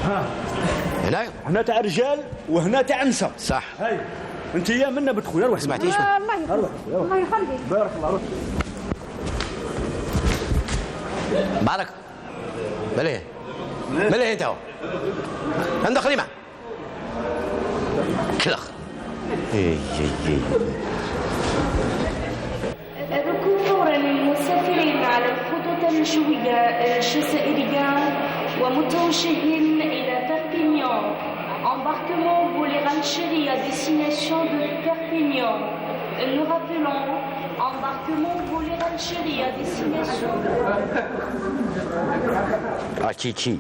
ها هنا هنا تاع رجال وهنا تاع نساء. صح. هاي انت يا منا بنت خويا روح. سمعتيش؟ الله يخليك. بارك الله روح. بارك. بليه بليه انت هو عندك خليمه كلخ. الركوب فورا للمسافرين على الخطوط المشوية الجزائرية ومتوجهين إلى Perpignan. Embarquement pour les Rancheries à destination de Perpignan. Nous rappelons embarquement pour les Rancheries à destination de تشي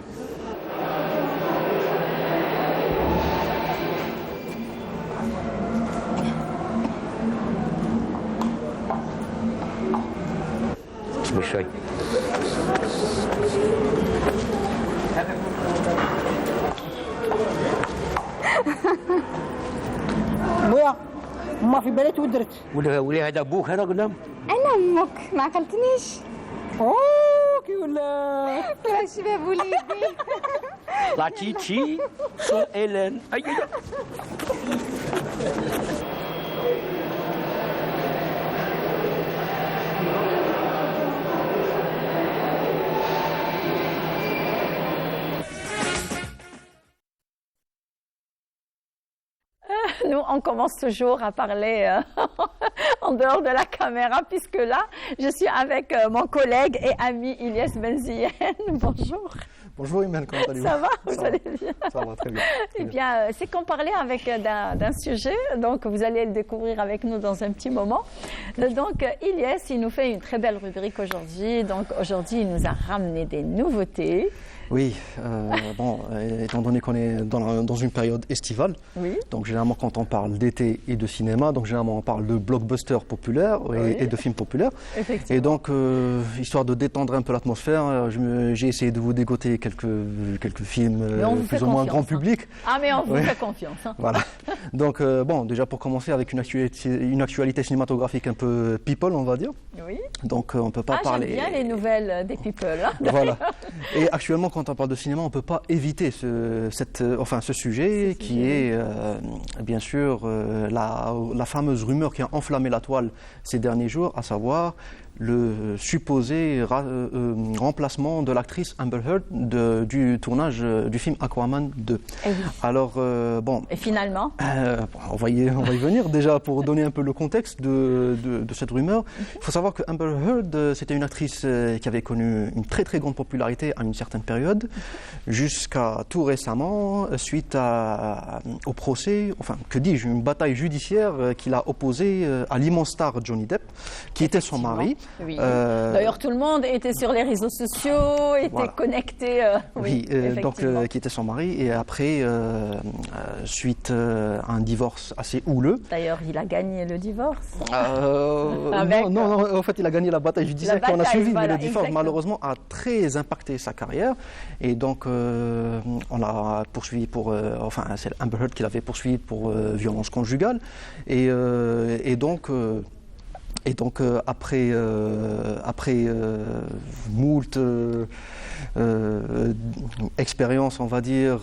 بالشاي. بويا ما في بالي ودرت. ولا هذا ابوك هذا قدام؟ انا امك ما عقلتنيش. اوكي ولا يا شباب وليدي. لا تشي سو إيلين. Nous, on commence toujours à parler en dehors de la caméra, puisque là, je suis avec mon collègue et ami Ilyes Benzien. Bonjour. Bonjour Imen, comment allez-vous? Ça va? Vous allez bien? Ça va très bien. Eh bien, c'est qu'on parlait d'un sujet, donc vous allez le découvrir avec nous dans un petit moment. Donc, Ilyes, il nous fait une très belle rubrique aujourd'hui. Donc, aujourd'hui, il nous a ramené des nouveautés. Oui, étant donné qu'on est dans une période estivale, oui. Donc généralement quand on parle d'été et de cinéma, donc généralement on parle de blockbusters populaires et de films populaires. Et donc, histoire de détendre un peu l'atmosphère, j'ai essayé de vous dégoter quelques films plus ou moins grand public. Ah mais on vous fait confiance. Hein. Voilà. Donc déjà pour commencer avec une actualité cinématographique un peu people, on va dire. Oui. Donc on peut pas parler. J'aime bien les nouvelles des people. Hein, voilà. Et actuellement quand on parle de cinéma, on ne peut pas éviter ce sujet qui est bien sûr la fameuse rumeur qui a enflammé la toile ces derniers jours, à savoir le supposé remplacement de l'actrice Amber Heard du tournage du film Aquaman 2. Alors, Et finalement on va y venir. Déjà, pour donner un peu le contexte de cette rumeur, il faut savoir que Amber Heard, c'était une actrice qui avait connu une très très grande popularité à une certaine période, jusqu'à tout récemment, suite au procès, enfin, que dis-je, une bataille judiciaire qui l'a opposée à l'immense star Johnny Depp, qui était son mari. Oui. D'ailleurs, tout le monde était sur les réseaux sociaux, était connecté. Donc qui était son mari. Et après, suite à un divorce assez houleux. D'ailleurs, il a gagné le divorce. Non, en fait, il a gagné la bataille judiciaire qu'on a suivie. Mais le divorce, exactement. malheureusement, a très impacté sa carrière. Et donc, on l'a poursuivi pour. C'est Amber Heard qui l'avait poursuivi pour violence conjugale. Et donc, après moult expériences, on va dire,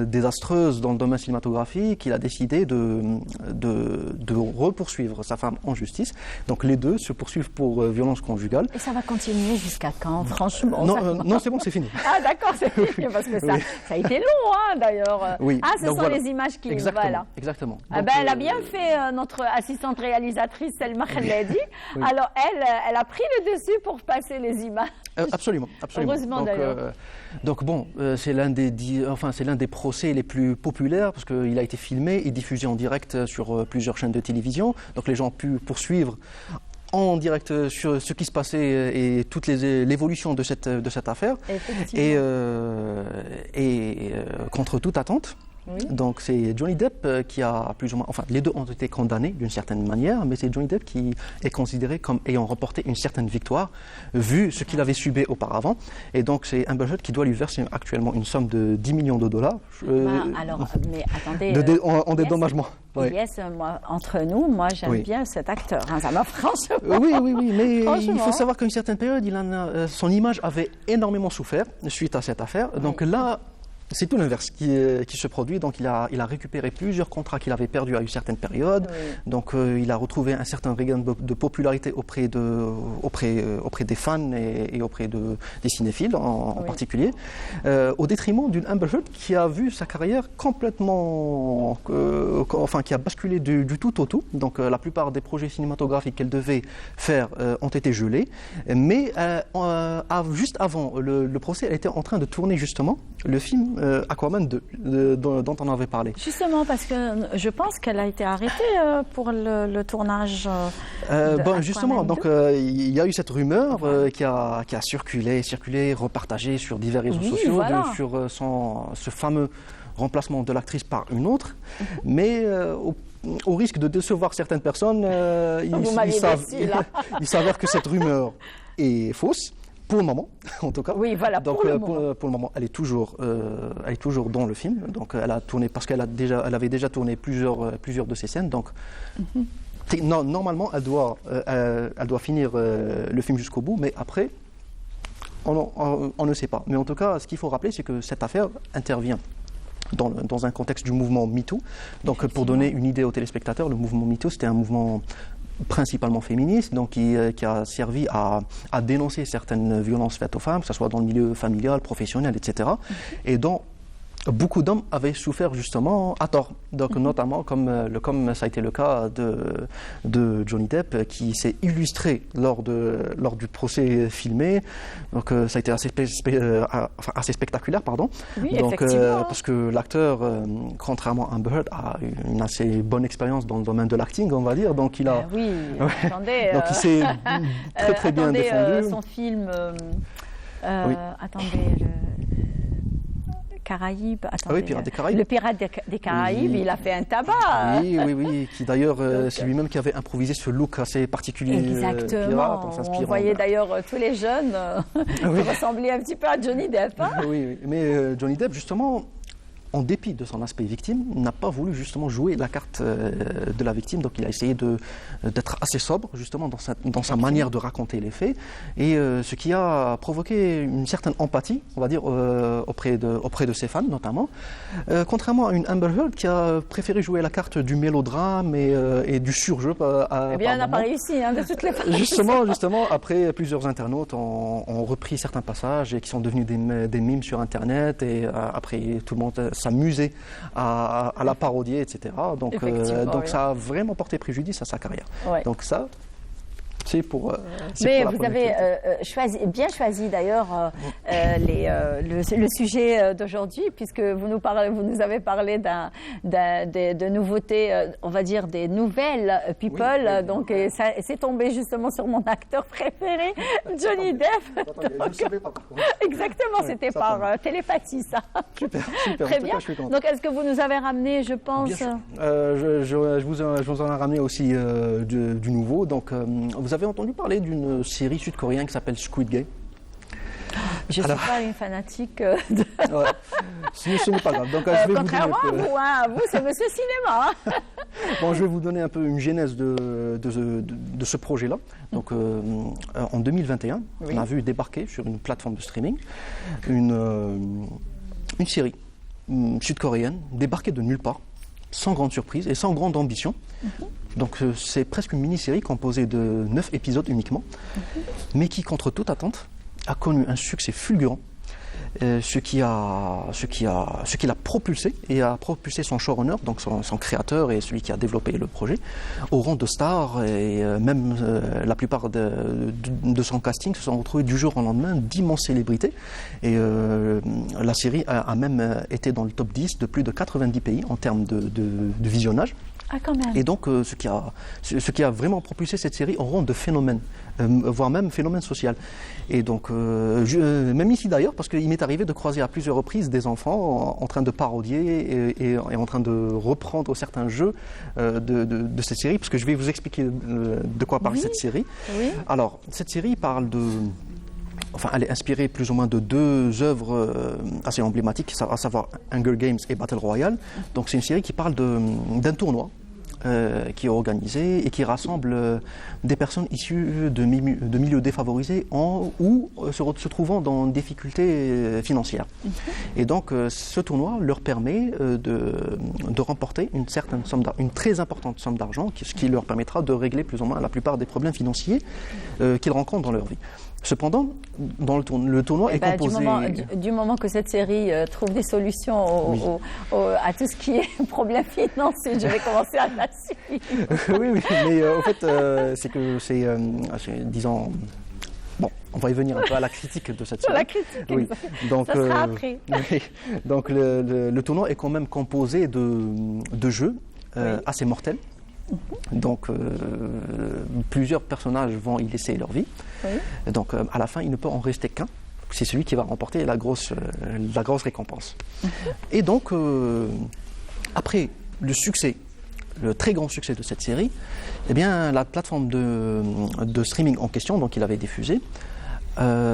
désastreuses dans le domaine cinématographique, il a décidé de repoursuivre sa femme en justice. Donc les deux se poursuivent pour violence conjugale. Et ça va continuer jusqu'à quand, franchement? Non, c'est bon, c'est fini. Ah d'accord, c'est fini, parce que ça a été long, hein, d'ailleurs. Oui. Ah, ce donc, sont voilà. les images qui... Exactement, voilà. exactement. Ah ben, elle a bien fait, notre assistante réalisatrice, Selma Khaledi. Oui. Alors, elle a pris le dessus pour passer les images. Absolument. Heureusement, d'ailleurs. Donc bon, c'est l'un des procès les plus populaires parce qu'il a été filmé et diffusé en direct sur plusieurs chaînes de télévision. Donc les gens ont pu poursuivre en direct sur ce qui se passait et toute l'évolution de cette affaire. Et contre toute attente, Oui. Donc c'est Johnny Depp qui a plus ou moins, enfin les deux ont été condamnés d'une certaine manière, mais c'est Johnny Depp qui est considéré comme ayant remporté une certaine victoire vu ce qu'il avait subi auparavant. Et donc c'est Amber Heard qui doit lui verser actuellement une somme de $10 millions. Alors, mais attendez, en dédommagement. Oui. Yes, moi, entre nous, moi j'aime bien cet acteur. Hein, ça m'a franchement. Oui, mais il faut savoir qu'à une certaine période, son image avait énormément souffert suite à cette affaire. Donc là, c'est tout l'inverse qui se produit. Donc il a récupéré plusieurs contrats qu'il avait perdus à une certaine période. Oui. Donc il a retrouvé un certain regain de popularité auprès des fans et auprès des cinéphiles en particulier, au détriment d'une Amber Heard qui a vu sa carrière complètement, qui a basculé du tout au tout. Donc la plupart des projets cinématographiques qu'elle devait faire ont été gelés. Mais juste avant le procès, elle était en train de tourner justement le film Aquaman 2 dont on avait parlé. Justement, parce que je pense qu'elle a été arrêtée pour le tournage justement, donc il y a eu cette rumeur qui a circulé, repartagée sur divers réseaux sociaux sur ce fameux remplacement de l'actrice par une autre, mais au risque de décevoir certaines personnes, il s'avère que cette rumeur est fausse. Pour le moment, en tout cas. Oui, voilà. Donc, pour le moment, elle est toujours dans le film. Donc, elle a tourné parce qu'elle avait déjà tourné plusieurs de ses scènes. Donc, normalement, elle doit finir le film jusqu'au bout. Mais après, on ne sait pas. Mais en tout cas, ce qu'il faut rappeler, c'est que cette affaire intervient dans un contexte du mouvement MeToo. Donc, pour donner une idée aux téléspectateurs, le mouvement MeToo, c'était un mouvement principalement féministe, donc qui a servi à dénoncer certaines violences faites aux femmes, que ce soit dans le milieu familial, professionnel, etc. Et dont beaucoup d'hommes avaient souffert justement à tort. Donc notamment comme ça a été le cas de Johnny Depp, qui s'est illustré lors du procès filmé. Donc ça a été assez spectaculaire, pardon. Oui, donc parce que l'acteur, contrairement à Amber Heard, a une assez bonne expérience dans le domaine de l'acting, on va dire. Donc il a attendez, donc il s'est très bien défendu. Son film attendez, Caraïbes. Attendez, Pirate des Caraïbes. Le Pirate des Caraïbes, il a fait un tabac. Oui. Qui d'ailleurs, c'est lui-même qui avait improvisé ce look assez particulier. Exactement. Pirate, on voyait d'ailleurs tous les jeunes qui ressemblaient un petit peu à Johnny Depp. Hein. Oui, mais Johnny Depp, justement, en dépit de son aspect victime, n'a pas voulu justement jouer la carte de la victime. Donc il a essayé d'être assez sobre justement dans sa manière de raconter les faits, et ce qui a provoqué une certaine empathie, on va dire, auprès de ses fans notamment, contrairement à une Amber Heard qui a préféré jouer la carte du mélodrame et du surjeu. Eh bien, elle n'a pas réussi, de toutes les façons. Justement, après, plusieurs internautes ont repris certains passages et qui sont devenus des mimes sur Internet, et après tout le monde s'amuser à la parodier, etc. Donc ça a vraiment porté préjudice à sa carrière. Ouais. Donc ça, c'est pour... Mais vous avez bien choisi d'ailleurs le sujet d'aujourd'hui, puisque vous nous avez parlé de nouveautés, on va dire des nouvelles people. Oui. Donc c'est tombé justement sur mon acteur préféré, Johnny Depp. Je ne savais pas. Exactement, c'était par télépathie, ça. Super. Très bien. Donc est-ce que vous nous avez ramené, je pense... Bien sûr. Je vous en ai ramené aussi du nouveau. Donc vous avez entendu parler d'une série sud-coréenne qui s'appelle Squid Game? Je ne suis pas une fanatique ce n'est pas grave. Donc, contrairement à vous, c'est Monsieur Cinéma. Bon, je vais vous donner un peu une genèse de ce projet-là. Donc, en 2021, on a vu débarquer sur une plateforme de streaming une série sud-coréenne débarquée de nulle part, sans grande surprise et sans grande ambition. Donc c'est presque une mini-série composée de 9 épisodes uniquement, mais qui, contre toute attente, a connu un succès fulgurant, ce qui l'a propulsé et a propulsé son showrunner, donc son créateur et celui qui a développé le projet, au rang de star, et même la plupart de son casting se sont retrouvés du jour au lendemain d'immenses célébrités, et la série a même été dans le top 10 de plus de 90 pays en termes de visionnage. Ah, quand même. Et donc, ce qui a vraiment propulsé cette série en rang de phénomène, voire même phénomène social. Et donc, même ici d'ailleurs, parce qu'il m'est arrivé de croiser à plusieurs reprises des enfants en train de parodier et en train de reprendre certains jeux de cette série, parce que je vais vous expliquer de quoi parle cette série. Oui. Alors, cette série parle de... Enfin, elle est inspirée plus ou moins de deux œuvres assez emblématiques, à savoir Hunger Games et Battle Royale. Donc c'est une série qui parle d'un tournoi qui est organisé et qui rassemble des personnes issues de milieux défavorisés ou se trouvant dans des difficultés financières. Et donc ce tournoi leur permet de remporter une très importante somme d'argent, ce qui leur permettra de régler plus ou moins la plupart des problèmes financiers qu'ils rencontrent dans leur vie. Cependant, dans le tournoi est composé... Du moment que cette série trouve des solutions à tout ce qui est problème financier, je vais commencer à la suivre. Oui, mais en fait, c'est que disons... Bon, on va y venir un peu à la critique de cette série. La critique, oui. Donc, ça sera après. Oui. Donc le tournoi est quand même composé de jeux assez mortels. Donc plusieurs personnages vont y laisser leur vie. Oui. Donc à la fin, il ne peut en rester qu'un. C'est celui qui va remporter la grosse récompense. Et donc après le très grand succès de cette série, eh bien la plateforme de streaming en question, donc il avait diffusé,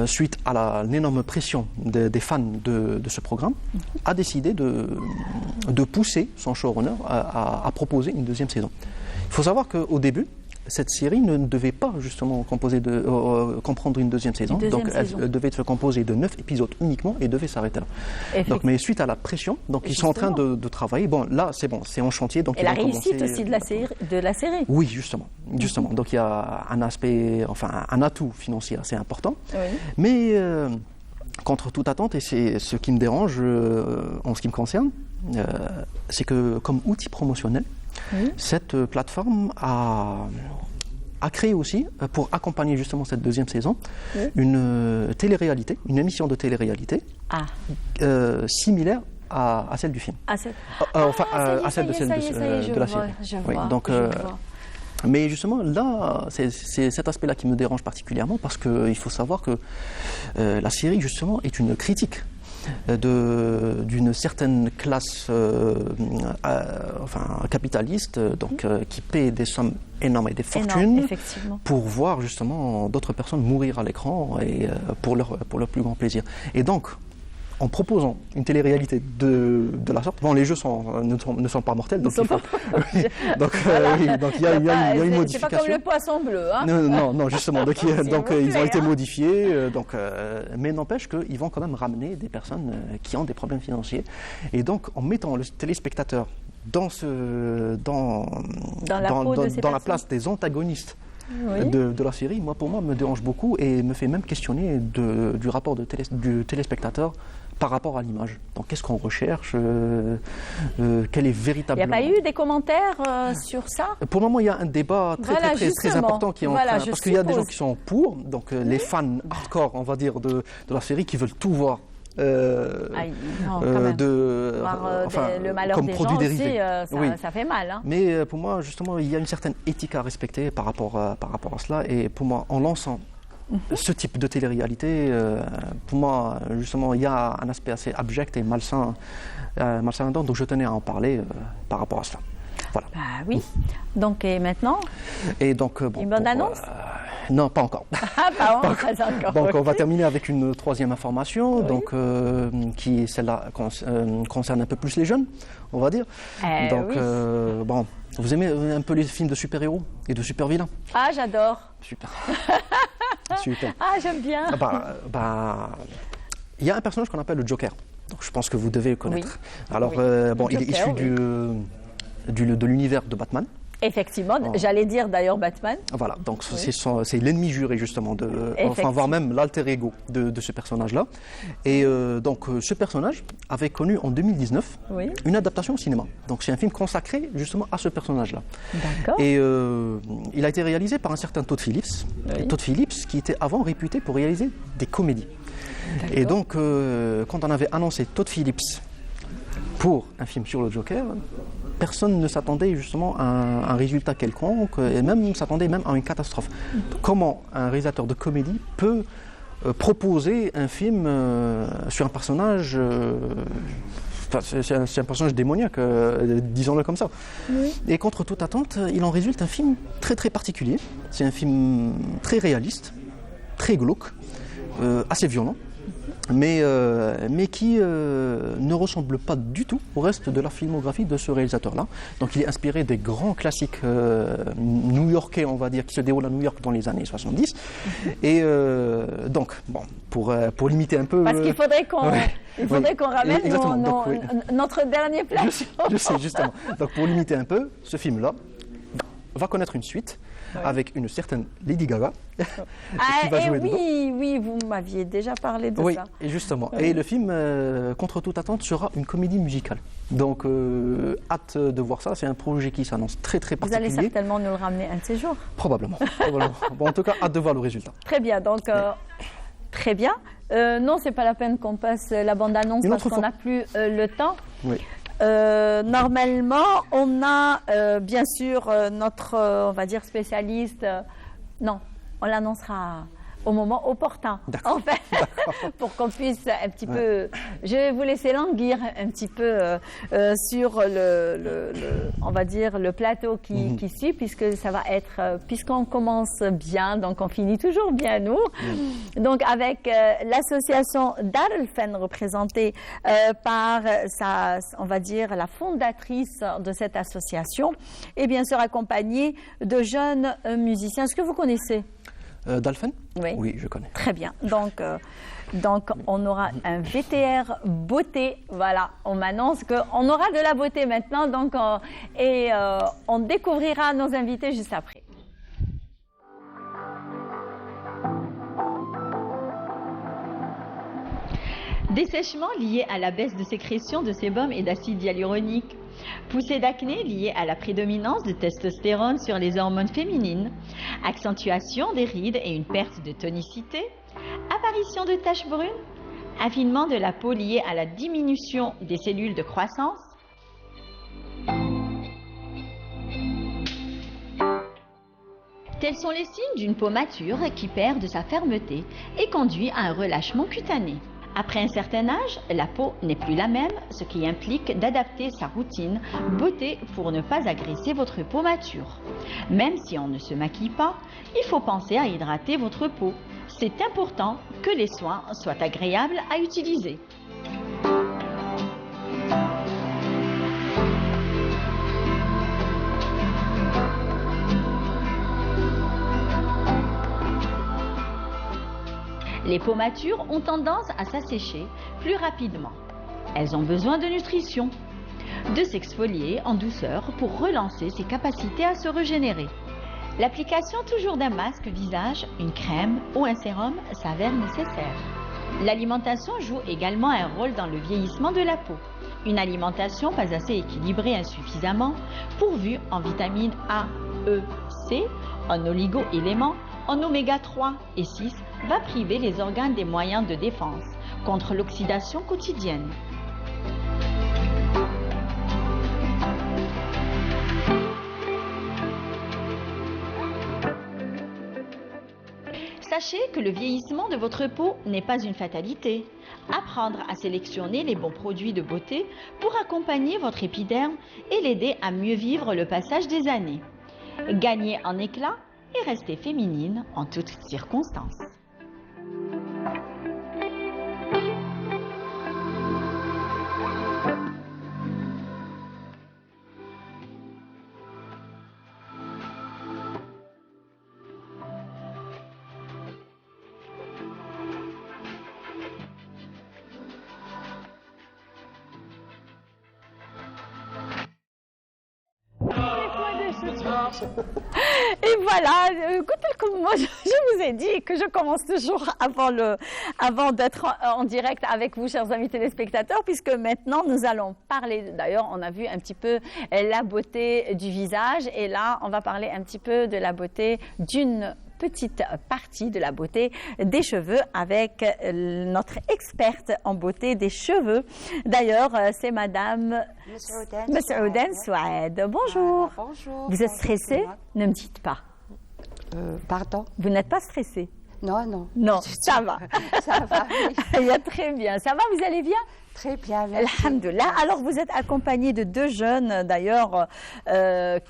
suite à l'énorme pression des fans de ce programme, a décidé de pousser son showrunner à proposer une deuxième saison. Il faut savoir qu'au début, cette série ne devait pas justement comprendre une deuxième saison. Elle devait se composer de 9 épisodes uniquement et devait s'arrêter là. Donc, mais suite à la pression, ils sont en train de travailler. Bon, là, c'est en chantier. Donc et la réussite aussi de la série. Oui, justement. Donc il y a un aspect, un atout financier assez important. Oui. Mais contre toute attente, et c'est ce qui me dérange en ce qui me concerne, c'est que comme outil promotionnel, cette plateforme a créé aussi, pour accompagner justement cette deuxième saison, une émission de télé-réalité similaire à celle du film. À celle de la série. Je vois. Mais justement, là, c'est cet aspect-là qui me dérange particulièrement parce qu'il faut savoir que la série, justement, est une critique d'une certaine classe capitaliste qui paie des sommes énormes et des fortunes pour voir justement d'autres personnes mourir à l'écran et pour leur plus grand plaisir. Et donc, en proposant une télé-réalité de la sorte, bon, les jeux ne sont pas mortels, donc il y a une modification. C'est pas comme le poisson bleu, hein. Non, justement. Donc ils ont été modifiés, mais n'empêche qu'ils vont quand même ramener des personnes qui ont des problèmes financiers. Et donc, en mettant le téléspectateur dans la place des antagonistes de la série, pour moi, me dérange beaucoup et me fait même questionner du rapport du téléspectateur par rapport à l'image. Donc, qu'est-ce qu'on recherche quel est véritablement... Il n'y a pas eu des commentaires sur ça? Pour le moment, il y a un débat très important qui est en train... Parce qu'il y a des gens qui sont pour, donc les fans hardcore, on va dire, de la série, qui veulent tout voir. Le malheur comme des produit gens dérivé. Aussi, ça fait mal. Hein. Mais pour moi, justement, il y a une certaine éthique à respecter par rapport à cela. Et pour moi, en lançant ce type de télé-réalité, pour moi, justement, il y a un aspect assez abject et malsain dedans. Donc je tenais à en parler par rapport à cela. Voilà. Oui. Donc, et maintenant une bonne annonce non, pas encore. Pas encore. Donc, on va terminer avec une troisième information, qui celle-là concerne un peu plus les jeunes, on va dire. Vous aimez un peu les films de super-héros et de super-vilains? Ah, j'adore. Super. Ah, j'aime bien. Il y a un personnage qu'on appelle le Joker. Donc, je pense que vous devez le connaître. Oui. Alors, il est issu de l'univers de Batman. Effectivement, j'allais dire d'ailleurs Batman. Voilà, donc c'est l'ennemi juré justement, voire même l'alter ego de ce personnage-là. Et donc ce personnage avait connu en 2019 une adaptation au cinéma. Donc c'est un film consacré justement à ce personnage-là. D'accord. Et il a été réalisé par un certain Todd Phillips. Todd Phillips qui était avant réputé pour réaliser des comédies. Et donc quand on avait annoncé Todd Phillips pour un film sur le Joker, personne ne s'attendait justement à un résultat quelconque et même s'attendait même à une catastrophe. Comment un réalisateur de comédie peut proposer un film sur un personnage, c'est un personnage démoniaque, disons-le comme ça. Oui. Et contre toute attente, il en résulte un film très très particulier. C'est un film très réaliste, très glauque, assez violent. Mais qui ne ressemble pas du tout au reste de la filmographie de ce réalisateur-là. Donc il est inspiré des grands classiques new-yorkais, on va dire, qui se déroulent à New York dans les années 70. Et donc, bon, pour limiter un peu... Parce qu'il faudrait qu'on ramène notre dernier plat. Je sais, justement. Donc pour limiter un peu, ce film-là va connaître une suite. Oui. Avec une certaine Lady Gaga qui va jouer dedans. Oui, vous m'aviez déjà parlé de ça. Oui, et justement. Oui. Et le film, contre toute attente, sera une comédie musicale. Donc, hâte de voir ça. C'est un projet qui s'annonce très, très particulier. Vous allez certainement nous le ramener un de ces jours. Probablement. Bon, en tout cas, hâte de voir le résultat. Très bien. Donc, très bien. Non, c'est pas la peine qu'on passe la bande-annonce parce qu'on n'a plus le temps. Oui. Normalement, on a bien sûr notre, on va dire, spécialiste. Non, on l'annoncera au moment opportun, en fait, pour qu'on puisse un petit peu... Je vais vous laisser languir un petit peu sur on va dire, le plateau qui suit, puisque ça va être... puisqu'on commence bien, donc on finit toujours bien, nous. Donc, avec l'association Dar el-Fen, représentée par, on va dire, la fondatrice de cette association, et bien sûr accompagnée de jeunes musiciens. Est-ce que vous connaissez Dalfen ? Oui, je connais. Très bien. Donc, on aura un VTR beauté. Voilà, on m'annonce qu'on aura de la beauté maintenant. Donc, on découvrira nos invités juste après. Dessèchement lié à la baisse de sécrétion de sébum et d'acide hyaluronique. Poussée d'acné liée à la prédominance de testostérone sur les hormones féminines. Accentuation des rides et une perte de tonicité. Apparition de taches brunes. Affinement de la peau lié à la diminution des cellules de croissance. Tels sont les signes d'une peau mature qui perd de sa fermeté et conduit à un relâchement cutané. Après un certain âge, la peau n'est plus la même, ce qui implique d'adapter sa routine beauté pour ne pas agresser votre peau mature. Même si on ne se maquille pas, il faut penser à hydrater votre peau. C'est important que les soins soient agréables à utiliser. Les peaux matures ont tendance à s'assécher plus rapidement. Elles ont besoin de nutrition, de s'exfolier en douceur pour relancer ses capacités à se régénérer. L'application toujours d'un masque visage, une crème ou un sérum s'avère nécessaire. L'alimentation joue également un rôle dans le vieillissement de la peau. Une alimentation pas assez équilibrée insuffisamment, pourvue en vitamines A, E, C, en oligo-éléments, en oméga 3 et 6, va priver les organes des moyens de défense contre l'oxydation quotidienne. Sachez que le vieillissement de votre peau n'est pas une fatalité. Apprendre à sélectionner les bons produits de beauté pour accompagner votre épiderme et l'aider à mieux vivre le passage des années. Gagner en éclat et rester féminine en toutes circonstances. Et voilà, écoutez, comme moi je vous ai dit que je commence toujours avant d'être en direct avec vous, chers amis téléspectateurs, puisque maintenant nous allons parler, d'ailleurs on a vu un petit peu la beauté du visage, et là on va parler un petit peu de la beauté d'une petite partie de la beauté des cheveux avec notre experte en beauté des cheveux. D'ailleurs, c'est Madame Mesoudan Souad. Bonjour. Bonjour. Vous êtes stressée? Ne me dites pas. Pardon? Vous n'êtes pas stressée? Non, non. Non, ça va. Ça va, oui. Il y a très bien. Ça va, vous allez bien? Très bien, merci. Alhamdulillah. Alors, vous êtes accompagné de deux jeunes, d'ailleurs,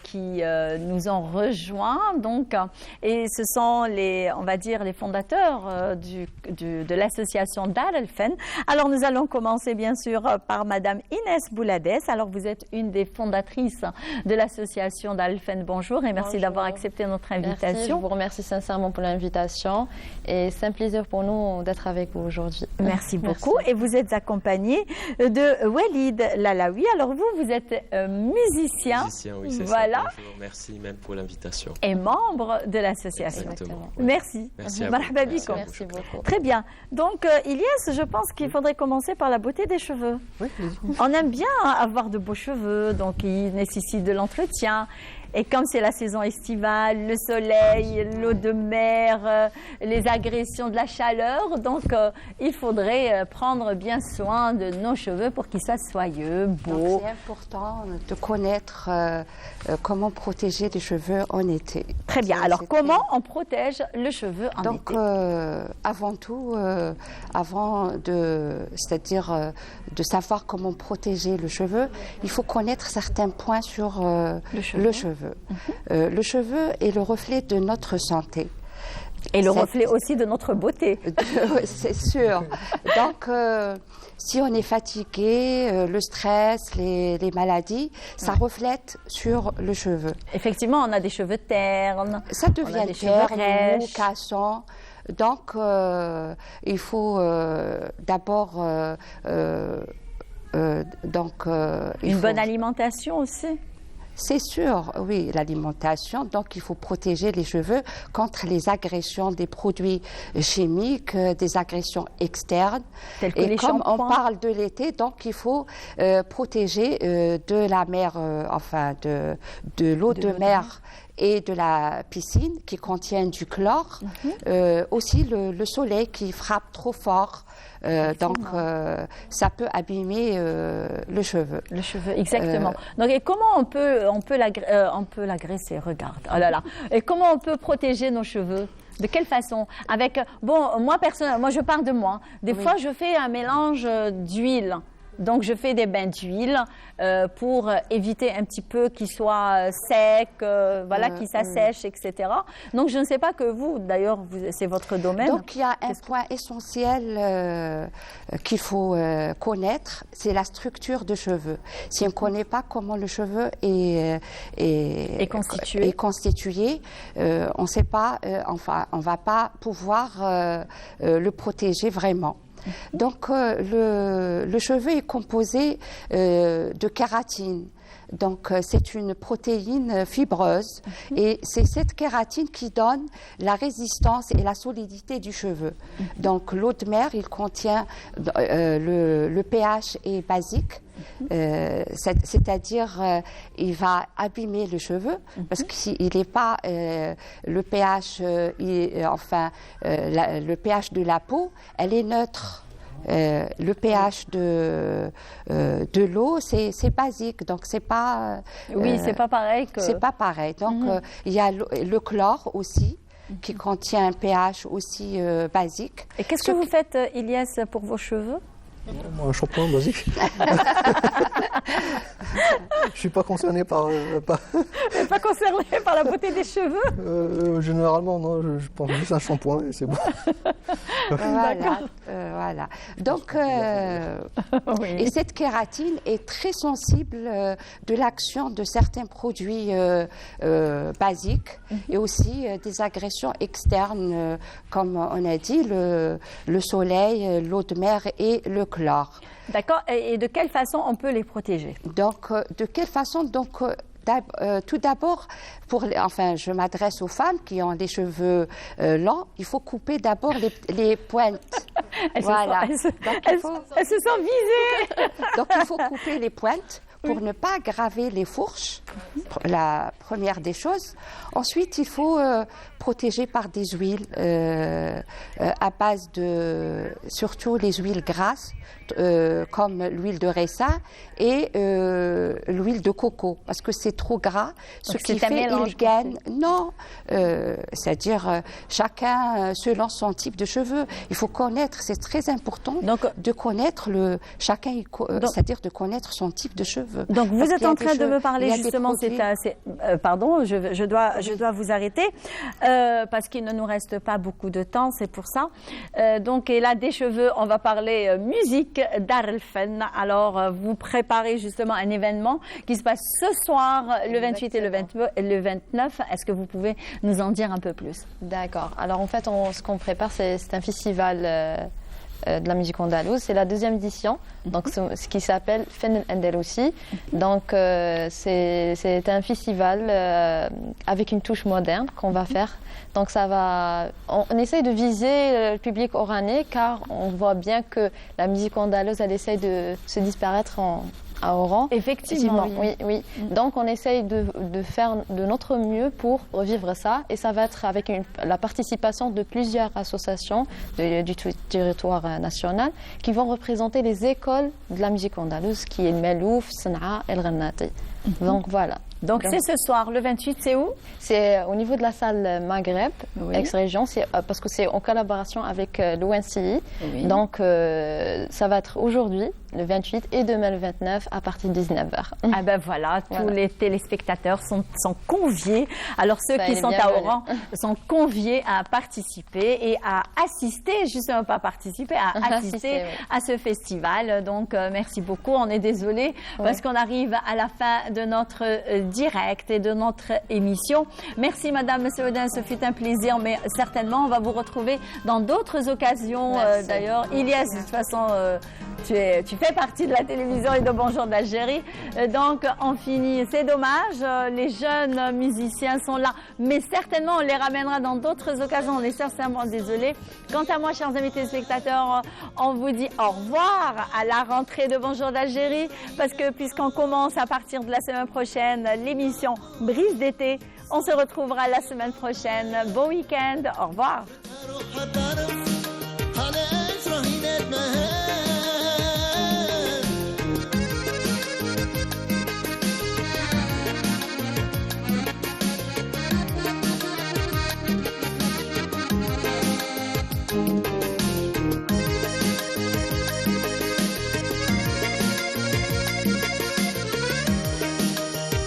qui nous ont rejoints. Donc, et ce sont les, on va dire, les fondateurs de l'association Dar El-Fen. Alors, nous allons commencer, bien sûr, par Madame Inès Boulades. Alors, vous êtes une des fondatrices de l'association Dar El-Fen. Bonjour et merci d'avoir accepté notre invitation. Merci, je vous remercie sincèrement pour l'invitation et c'est un plaisir pour nous d'être avec vous aujourd'hui. Merci beaucoup. Et vous êtes accompagné de Walid Lalaoui. Alors vous êtes musicien. Musicien, oui, c'est voilà. ça. Bonjour, merci même pour l'invitation. Et membre de l'association. Exactement. Merci. Merci à vous. Merci beaucoup. Très bien. Donc, Ilyes, je pense qu'il faudrait commencer par la beauté des cheveux. Oui, on aime bien avoir de beaux cheveux, donc ils nécessitent de l'entretien. Et comme c'est la saison estivale, le soleil, l'eau de mer, les agressions de la chaleur, donc il faudrait prendre bien soin de nos cheveux pour qu'ils soient soyeux, beaux. C'est important de connaître comment protéger les cheveux en été. Très bien. Alors, comment on protège le cheveu en été? Donc, avant tout, c'est-à-dire de savoir comment protéger le cheveu, il faut connaître certains points sur le cheveu. Le cheveu est le reflet de notre santé. Et le reflet aussi de notre beauté. C'est sûr. Donc, si on est fatigué, le stress, les maladies, ça reflète sur le cheveu. Effectivement, on a des cheveux ternes. Ça devient terne, mou, cassant. Donc, il faut d'abord... une bonne alimentation aussi. C'est sûr, oui, l'alimentation. Donc, il faut protéger les cheveux contre les agressions des produits chimiques, des agressions externes. Tels que et les comme shampoings. on parle de l'été, donc il faut protéger de la mer, de l'eau de mer et de la piscine qui contient du chlore. Aussi le soleil qui frappe trop fort. Donc, ça peut abîmer le cheveu. Le cheveu, exactement. Donc, et comment on peut l'agresser? Regarde, oh là là. Et comment on peut protéger nos cheveux? De quelle façon? Avec, bon, moi personnellement, moi je parle de moi. Des fois, je fais un mélange d'huile. Donc, je fais des bains d'huile pour éviter un petit peu qu'ils soient secs, voilà, qu'ils s'assèchent, etc. Donc, je ne sais pas que vous, d'ailleurs, c'est votre domaine. Donc, il y a un point essentiel qu'il faut connaître, c'est la structure de cheveux. Si on ne connaît pas comment le cheveu est constitué, on ne sait pas, enfin, on ne va pas pouvoir le protéger vraiment. Donc, le cheveu est composé de kératine. Donc, c'est une protéine fibreuse et c'est cette kératine qui donne la résistance et la solidité du cheveu. Donc, l'eau de mer, il contient le pH est basique. C'est-à-dire il va abîmer le cheveu parce que s'il n'est pas le pH le pH de la peau, elle est neutre. Le pH de l'eau, c'est basique, donc c'est pas. Oui, c'est pas pareil que. C'est pas pareil. Donc il y a le chlore aussi qui contient un pH aussi basique. Et qu'est-ce que vous faites, Ilyes, pour vos cheveux? Moi, un shampoing basique. Je suis pas concerné par. Pas concerné par la beauté des cheveux? Généralement, non. Je pense juste à un shampoing et c'est bon. Voilà. Donc, et cette kératine est très sensible de l'action de certains produits basiques et aussi des agressions externes, comme on a dit, le soleil, l'eau de mer et le chlore. D'accord. Et de quelle façon on peut les protéger? Donc, de quelle façon? Donc, tout d'abord, je m'adresse aux femmes qui ont des cheveux longs. Il faut couper d'abord les pointes. Elles se sentent visées. Donc, il faut couper les pointes pour ne pas aggraver les fourches. la première des choses. Ensuite, il faut protéger par des huiles à base de, surtout les huiles grasses, comme l'huile de raisin et l'huile de coco, parce que c'est trop gras. Ce qui fait il gagne. Non, c'est-à-dire chacun selon son type de cheveux. Il faut connaître, c'est très important de connaître chacun, c'est-à-dire de connaître son type de cheveux. Donc vous êtes en train de me parler justement, pardon, je dois vous arrêter parce qu'il ne nous reste pas beaucoup de temps, c'est pour ça. Donc et là des cheveux, on va parler musique. Dar el Fenn. Alors, vous préparez justement un événement qui se passe ce soir, le 28 et le 29. Est-ce que vous pouvez nous en dire un peu plus? D'accord. Alors, en fait, ce qu'on prépare, c'est un festival de la musique andalouse. C'est la 2e édition, donc ce qui s'appelle Fenn Andalousie. Donc, c'est un festival avec une touche moderne qu'on va faire. Donc on essaye de viser le public oranais car on voit bien que la musique andalouse, elle essaye de se disparaître à Oran. Effectivement, oui. Donc on essaye de faire de notre mieux pour revivre ça et ça va être avec la participation de plusieurs associations du territoire national qui vont représenter les écoles de la musique andalouse qui est le Melouf, Sanaa et le Rennati. Donc voilà. Donc c'est ce soir, le 28, c'est où? C'est au niveau de la salle Maghreb, ex-région, parce que c'est en collaboration avec l'ONCI. Oui. Donc ça va être aujourd'hui, le 28, et demain le 29, à partir de 19h. Ah ben voilà, tous les téléspectateurs sont conviés. Alors ceux qui sont à Oran sont conviés à participer et à assister, justement pas participer, à assister à ce festival. Donc merci beaucoup, on est désolé parce qu'on arrive à la fin de notre direct et de notre émission. Merci Madame Seoudin, ce fut un plaisir, mais certainement on va vous retrouver dans d'autres occasions. D'ailleurs, Ilyes, de toute façon, tu fais partie de la télévision et de Bonjour d'Algérie. Donc on finit, c'est dommage, les jeunes musiciens sont là, mais certainement on les ramènera dans d'autres occasions, on est certainement désolé. Quant à moi, chers amis téléspectateurs, on vous dit au revoir à la rentrée de Bonjour d'Algérie, parce que puisqu'on commence à partir de la semaine prochaine l'émission Brise d'été, on se retrouvera la semaine prochaine. Bon week-end, au revoir.